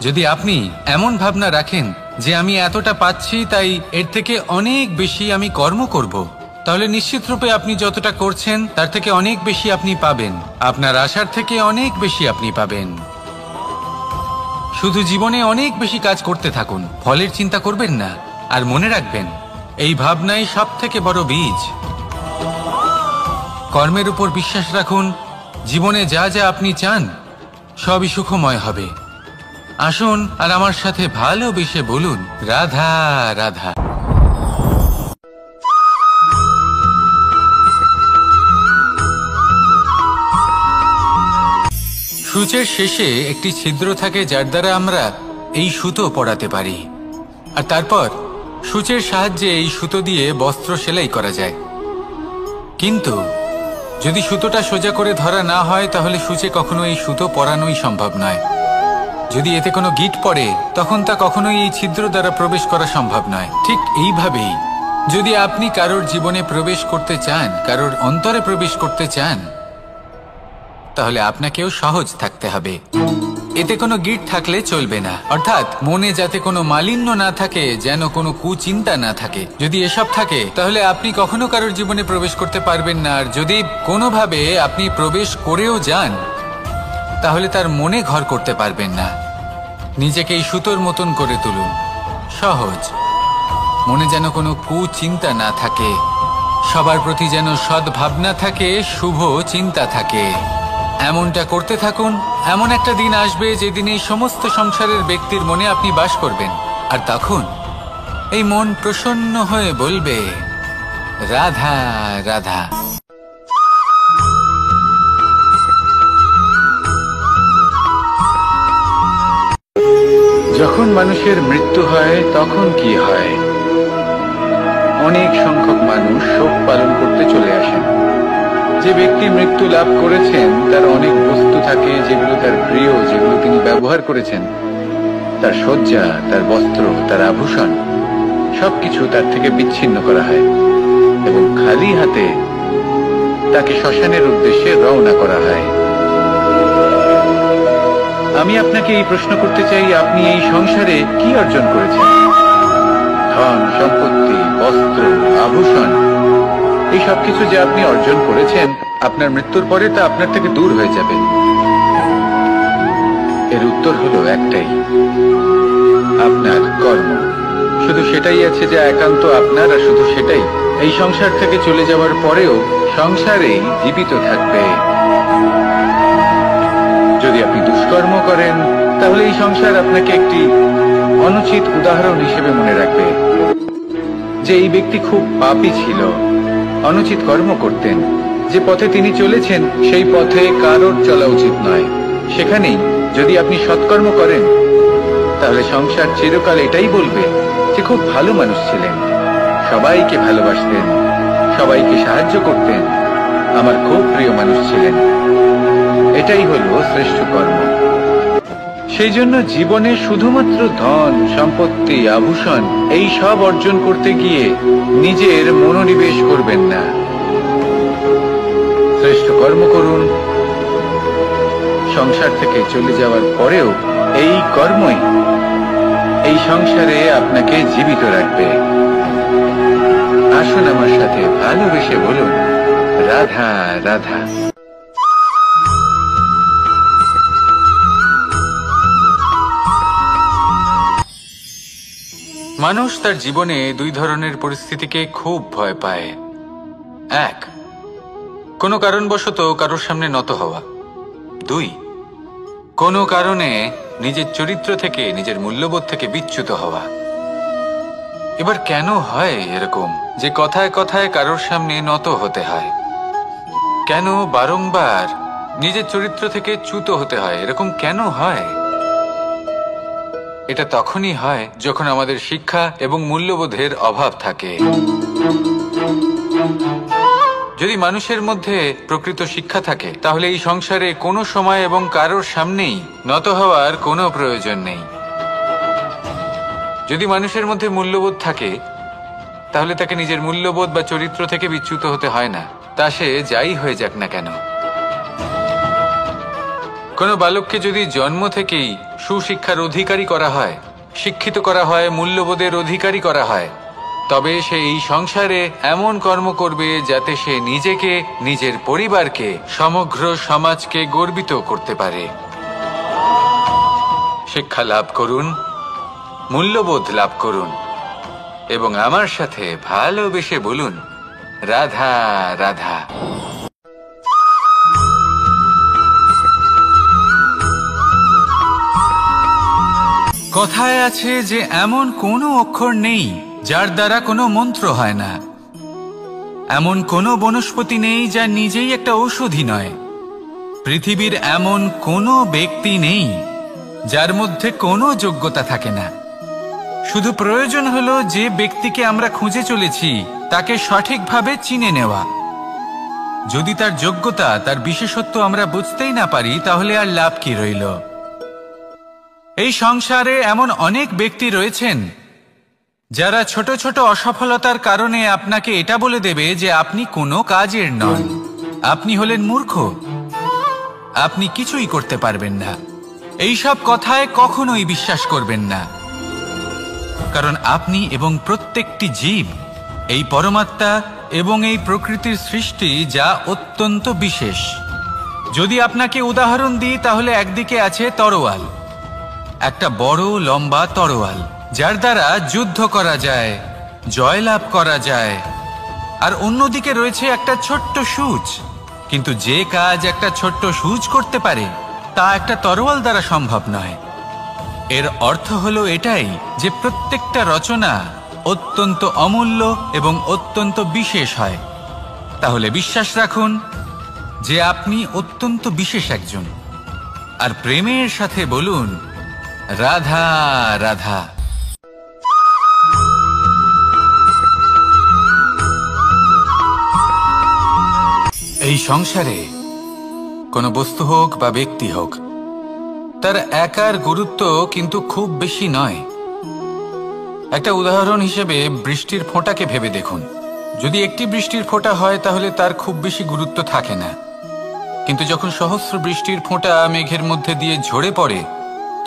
যদি আপনি এমন ভাবনা রাখেন যে আমি এতটা পাচ্ছি, তাই এর থেকে অনেক বেশি আমি কর্ম করব, তাহলে নিশ্চিত রূপে আপনি যতটা করছেন তার থেকে অনেক বেশি আপনি পাবেন। আপনার আশার থেকে অনেক বেশি আপনি পাবেন। শুধু জীবনে অনেক বেশি কাজ করতে থাকুন, ফলের চিন্তা করবেন না। আর মনে রাখবেন, এই ভাবনাই সব থেকে বড় বীজ। কর্মের উপর বিশ্বাস রাখুন। জীবনে যা যা আপনি চান সবই সুখময় হবে। আসুন আর আমার সাথে ভালোবেসে বলুন, রাধা রাধা। সূচের শেষে একটি ছিদ্র থাকে, যার দ্বারা আমরা এই সুতো পরাতে পারি। আর তারপর সূচের সাহায্যে এই সুতো দিয়ে বস্ত্র সেলাই করা যায়। কিন্তু যদি সুতোটা সোজা করে ধরা না হয়, তাহলে সূচে কখনো এই সুতো পরানোই সম্ভব নয়। যদি এতে কোনো গিঁট পড়ে, তখন তা কখনোই এই ছিদ্র দ্বারা প্রবেশ করা সম্ভব নয়। ঠিক এইভাবেই যদি আপনি কারোর জীবনে প্রবেশ করতে চান, কারোর অন্তরে প্রবেশ করতে চান, তাহলে আপনাকেও সহজ থাকতে হবে। এতে কোনো গিট থাকলে চলবে না, অর্থাৎ মনে যাতে কোনো মালিন্য না থাকে, যেন কোনো কুচিন্তা না থাকে। যদি এসব থাকে তাহলে আপনি কখনো কারোর জীবনে প্রবেশ করতে পারবেন না। আর যদি কোনোভাবে আপনি প্রবেশ করেও যান তাহলে তার মনে ঘর করতে পারবেন না। নিজেকে এই সুতোর মতন করে তুলুন, সহজ। মনে যেন কোনো কুচিন্তা না থাকে, সবার প্রতি যেন সদ্ভাবনা থাকে, শুভ চিন্তা থাকে। এমনটা করতে থাকুন। এমন একটা দিন আসবে যেদিন এই সমস্ত সংসারের ব্যক্তির মনে আপনি বাস করবেন, আর তখন এই মন প্রসন্ন হয়ে বলবে, রাধা রাধা। যখন মানুষের মৃত্যু হয় তখন কি হয়? অনেক সংখ্যক মানুষ শোক পালন করতে চলে আসেন। যে ব্যক্তি মৃত্যু লাভ করেছেন তার অনেক বস্তু থাকে যেগুলো তার প্রিয়, যেগুলো তিনি ব্যবহার করেছেন। তার শয্যা, তার বস্ত্র, তার আভূষণ সবকিছু তার থেকে বিচ্ছিন্ন করা হয় এবং খালি হাতে তাকে শ্মশানের উদ্দেশ্যে রওনা করা হয়। আমি আপনাকে এই প্রশ্ন করতে চাই, আপনি এই সংসারে কি অর্জন করেছেন? ধন সম্পত্তি, বস্ত্র, আভূষণ, এই সবকিছু যে আপনি অর্জন করেছেন, আপনার মৃত্যুর পরে তা আপনার থেকে দূর হয়ে যাবে। এর উত্তর হলো একটাই, আপনার কর্ম। শুধু সেটাই আছে যা একান্ত আপনার, আর শুধু সেটাই এই সংসার থেকে চলে যাওয়ার পরেও সংসারেই জীবিত থাকবে। যদি আপনি দুষ্কর্ম করেন তাহলে এই সংসার আপনাকে একটি অনুচিত উদাহরণ হিসেবে মনে রাখবে যে এই ব্যক্তি খুব পাপী ছিল, অনুচিত কর্ম করতেন। যে পথে তিনি চলেছেন সেই পথে কারোর চলা উচিত নয়। সেখানেই যদি আপনি সৎকর্ম করেন তাহলে সংসার চিরকাল এটাই বলবে যে খুব ভালো মানুষ ছিলেন, সবাইকে ভালোবাসতেন, সবাইকে সাহায্য করতেন, আমার খুব প্রিয় মানুষ ছিলেন। এটাই হলো শ্রেষ্ঠ কর্ম। সেই জন্য জীবনে শুধুমাত্র ধন সম্পত্তি, আভূষণ এই সব অর্জন করতে গিয়ে নিজের মনোনিবেশ করবেন না। শ্রেষ্ঠ কর্ম করুন। সংসার থেকে চলে যাওয়ার পরেও এই কর্মই এই সংসারে আপনাকে জীবিত রাখবে। আসুন আমার সাথে ভালোবেসে বলুন, রাধা রাধা। মানুষ তার জীবনে দুই ধরনের পরিস্থিতিকে খুব ভয় পায়। এক, কোনো কারণবশত কারোর সামনে নত হওয়া। দুই, কোনো কারণে নিজের চরিত্র থেকে, নিজের মূল্যবোধ থেকে বিচ্যুত হওয়া। এবার কেন হয় এরকম যে কথায় কথায় কারোর সামনে নত হতে হয়? কেন বারংবার নিজের চরিত্র থেকে চ্যুত হতে হয়? এরকম কেন হয়? এটা তখনই হয় যখন আমাদের শিক্ষা এবং মূল্যবোধের অভাব থাকে। যদি মানুষের মধ্যে প্রকৃত শিক্ষা থাকে তাহলে এই সংসারে কোনো সময় এবং কারোর সামনেই নত হওয়ার কোনো প্রয়োজন নেই। যদি মানুষের মধ্যে মূল্যবোধ থাকে তাহলে তাকে নিজের মূল্যবোধ বা চরিত্র থেকে বিচ্যুত হতে হয় না, তা সে যাই হয়ে যাক না কেন। কোনো বালককে যদি জন্ম থেকেই সুশিক্ষার অধিকারী করা হয়, শিক্ষিত করা হয়, মূল্যবোধের অধিকারী করা হয়, তবে সে এই সংসারে এমন কর্ম করবে যাতে সে নিজেকে, নিজের পরিবারকে, সমগ্র সমাজকে গর্বিত করতে পারে। শিক্ষা লাভ করুন, মূল্যবোধ লাভ করুন এবং আমার সাথে ভালোবেসে বলুন, রাধা রাধা। কথায় আছে যে এমন কোনো অক্ষর নেই যার দ্বারা কোনো মন্ত্র হয় না। এমন কোনো বনস্পতি নেই যা নিজেই একটা ঔষধি নয়। পৃথিবীর এমন কোনো ব্যক্তি নেই যার মধ্যে কোনো যোগ্যতা থাকে না। শুধু প্রয়োজন হলো যে ব্যক্তিকে আমরা খুঁজে চলেছি তাকে সঠিকভাবে চিনে নেওয়া। যদি তার যোগ্যতা, তার বিশেষত্ব আমরা বুঝতেই না পারি তাহলে আর লাভ কি রইল? এই সংসারে এমন অনেক ব্যক্তি রয়েছেন যারা ছোট ছোট অসফলতার কারণে আপনাকে এটা বলে দেবে যে আপনি কোনো কাজের নন, আপনি হলেন মূর্খ, আপনি কিছুই করতে পারবেন না। এইসব কথায় কখনোই বিশ্বাস করবেন না, কারণ আপনি এবং প্রত্যেকটি জীব এই পরমাত্মা এবং এই প্রকৃতির সৃষ্টি, যা অত্যন্ত বিশেষ। যদি আপনাকে উদাহরণ দিই তাহলে একদিকে আছে তরোয়াল, একটা বড় লম্বা তরোয়াল, যার দ্বারা যুদ্ধ করা যায়, জয়লাভ করা যায়। আর অন্যদিকে রয়েছে একটা ছোট্ট সূঁচ, কিন্তু যে কাজ একটা ছোট্ট সূঁচ করতে পারে তা একটা তরোয়াল দ্বারা সম্ভব নয়। এর অর্থ হলো এটাই যে প্রত্যেকটা রচনা অত্যন্ত অমূল্য এবং অত্যন্ত বিশেষ হয়। তাহলে বিশ্বাস রাখুন যে আপনি অত্যন্ত বিশেষ একজন, আর প্রেমের সাথে বলুন রাধা রাধা। এই সংসারে কোনো বস্তু হোক বা ব্যক্তি হোক, তার একার গুরুত্ব কিন্তু খুব বেশি নয়। একটা উদাহরণ হিসেবে বৃষ্টির ফোঁটাকে ভেবে দেখুন। যদি একটি বৃষ্টির ফোঁটা হয় তাহলে তার খুব বেশি গুরুত্ব থাকে না, কিন্তু যখন সহস্র বৃষ্টির ফোঁটা মেঘের মধ্যে দিয়ে ঝরে পড়ে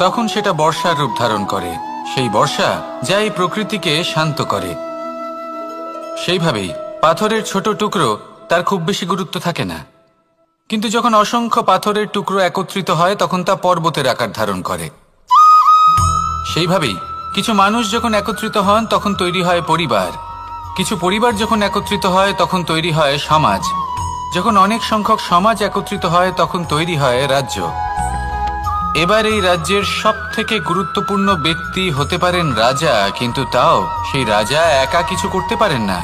তখন সেটা বর্ষার রূপ ধারণ করে। সেই বর্ষা যা এই প্রকৃতিকে শান্ত করে। সেইভাবেই পাথরের ছোট টুকরো, তার খুব বেশি গুরুত্ব থাকে না, কিন্তু যখন অসংখ্য পাথরের টুকরো একত্রিত হয় তখন তা পর্বতের আকার ধারণ করে। সেইভাবেই কিছু মানুষ যখন একত্রিত হন তখন তৈরি হয় পরিবার, কিছু পরিবার যখন একত্রিত হয় তখন তৈরি হয় সমাজ, যখন অনেক সংখ্যক সমাজ একত্রিত হয় তখন তৈরি হয় রাজ্য। এবার এই রাজ্যের সবথেকে গুরুত্বপূর্ণ ব্যক্তি হতে পারেন রাজা, কিন্তু তাও সেই রাজা একা কিছু করতে পারেন না।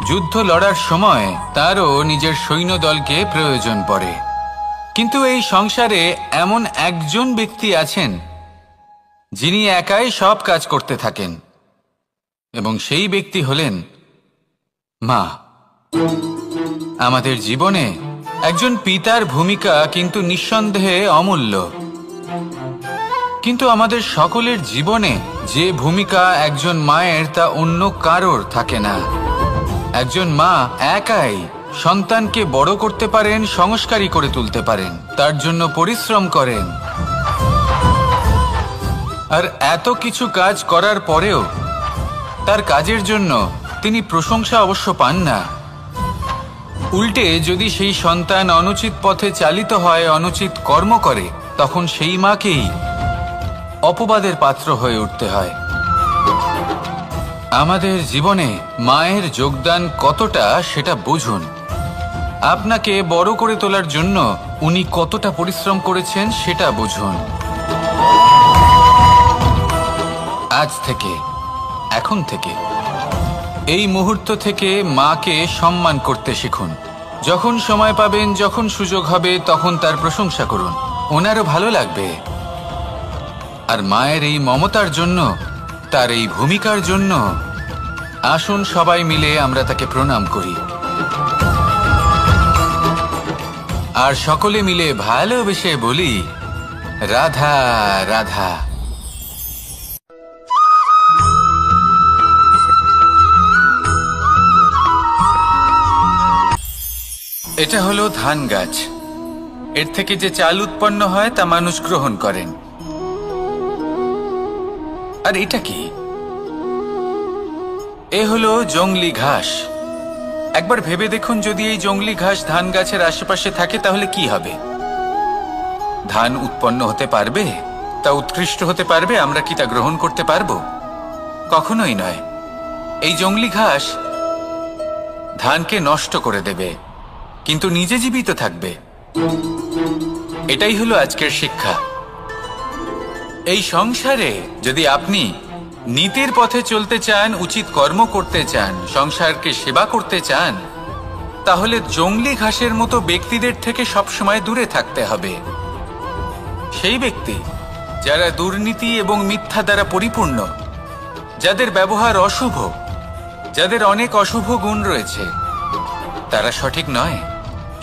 যুদ্ধ লড়ার সময় তারও নিজের সৈন্যদলকে প্রয়োজন পড়ে। কিন্তু এই সংসারে এমন একজন ব্যক্তি আছেন যিনি একাই সব কাজ করতে থাকেন, এবং সেই ব্যক্তি হলেন মা। আমাদের জীবনে একজন পিতার ভূমিকা কিন্তু নিঃসন্দেহে অমূল্য, কিন্তু আমাদের সকলের জীবনে যে ভূমিকা একজন মায়ের তা অন্য কারোর থাকে না। একজন মা একাই সন্তানকে বড় করতে পারেন, সংস্কারী করে তুলতে পারেন, তার জন্য পরিশ্রম করেন। আর এত কিছু কাজ করার পরেও তার কাজের জন্য তিনি প্রশংসা অবশ্য পান না। উল্টে যদি সেই সন্তান অনুচিত পথে চালিত হয়, অনুচিত কর্ম করে, তখন সেই মাকেই অপবাদের পাত্র হয়ে উঠতে হয়। আমাদের জীবনে মায়ের যোগদান কতটা সেটা বুঝুন। আপনাকে বড় করে তোলার জন্য উনি কতটা পরিশ্রম করেছেন সেটা বুঝুন। আজ থেকে, এখন থেকে, এই মুহূর্ত থেকে মাকে সম্মান করতে শিখুন। যখন সময় পাবেন, যখন সুযোগ হবে, তখন তার প্রশংসা করুন, ওনারও ভালো লাগবে। আর মায়ের এই মমতার জন্য, তার এই ভূমিকার জন্য আসুন সবাই মিলে আমরা তাকে প্রণাম করি, আর সকলে মিলে ভালোবেসে বলি রাধা রাধা। এটা হলো ধান গাছ। এর থেকে যে চাল উৎপন্ন হয় তা মানুষ গ্রহণ করেন। আর এটা কি? এ হলো জংলি ঘাস। একবার ভেবে দেখুন, যদি এই জংলি ঘাস ধান গাছের আশেপাশে থাকে তাহলে কি হবে? ধান উৎপন্ন হতে পারবে? তা উৎকৃষ্ট হতে পারবে? আমরা কি তা গ্রহণ করতে পারবো? কখনোই নয়। এই জংলি ঘাস ধানকে নষ্ট করে দেবে, কিন্তু নিজে জীবিত থাকবে। এটাই হলো আজকের শিক্ষা। এই সংসারে যদি আপনি নীতির পথে চলতে চান, উচিত কর্ম করতে চান, সংসারকে সেবা করতে চান, তাহলে জংলি ঘাসের মতো ব্যক্তিদের থেকে সবসময় দূরে থাকতে হবে। সেই ব্যক্তি যারা দুর্নীতি এবং মিথ্যা দ্বারা পরিপূর্ণ, যাদের ব্যবহার অশুভ, যাদের অনেক অশুভ গুণ রয়েছে, তারা সঠিক নয়।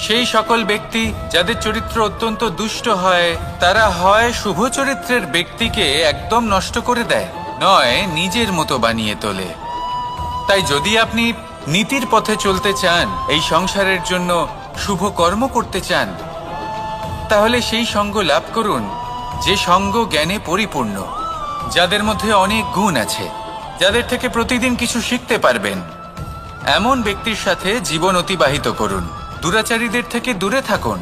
সেই সকল ব্যক্তি যাদের চরিত্র অত্যন্ত দুষ্ট হয়, তারা হয় শুভ চরিত্রের ব্যক্তিকে একদম নষ্ট করে দেয়, নয় নিজের মতো বানিয়ে তোলে। তাই যদি আপনি নীতির পথে চলতে চান, এই সংসারের জন্য শুভ কর্ম করতে চান, তাহলে সেই সঙ্গ লাভ করুন যে সঙ্গ জ্ঞানে পরিপূর্ণ, যাদের মধ্যে অনেক গুণ আছে, যাদের থেকে প্রতিদিন কিছু শিখতে পারবেন, এমন ব্যক্তির সাথে জীবন অতিবাহিত করুন। দুরাচারীদের থেকে দূরে থাকুন।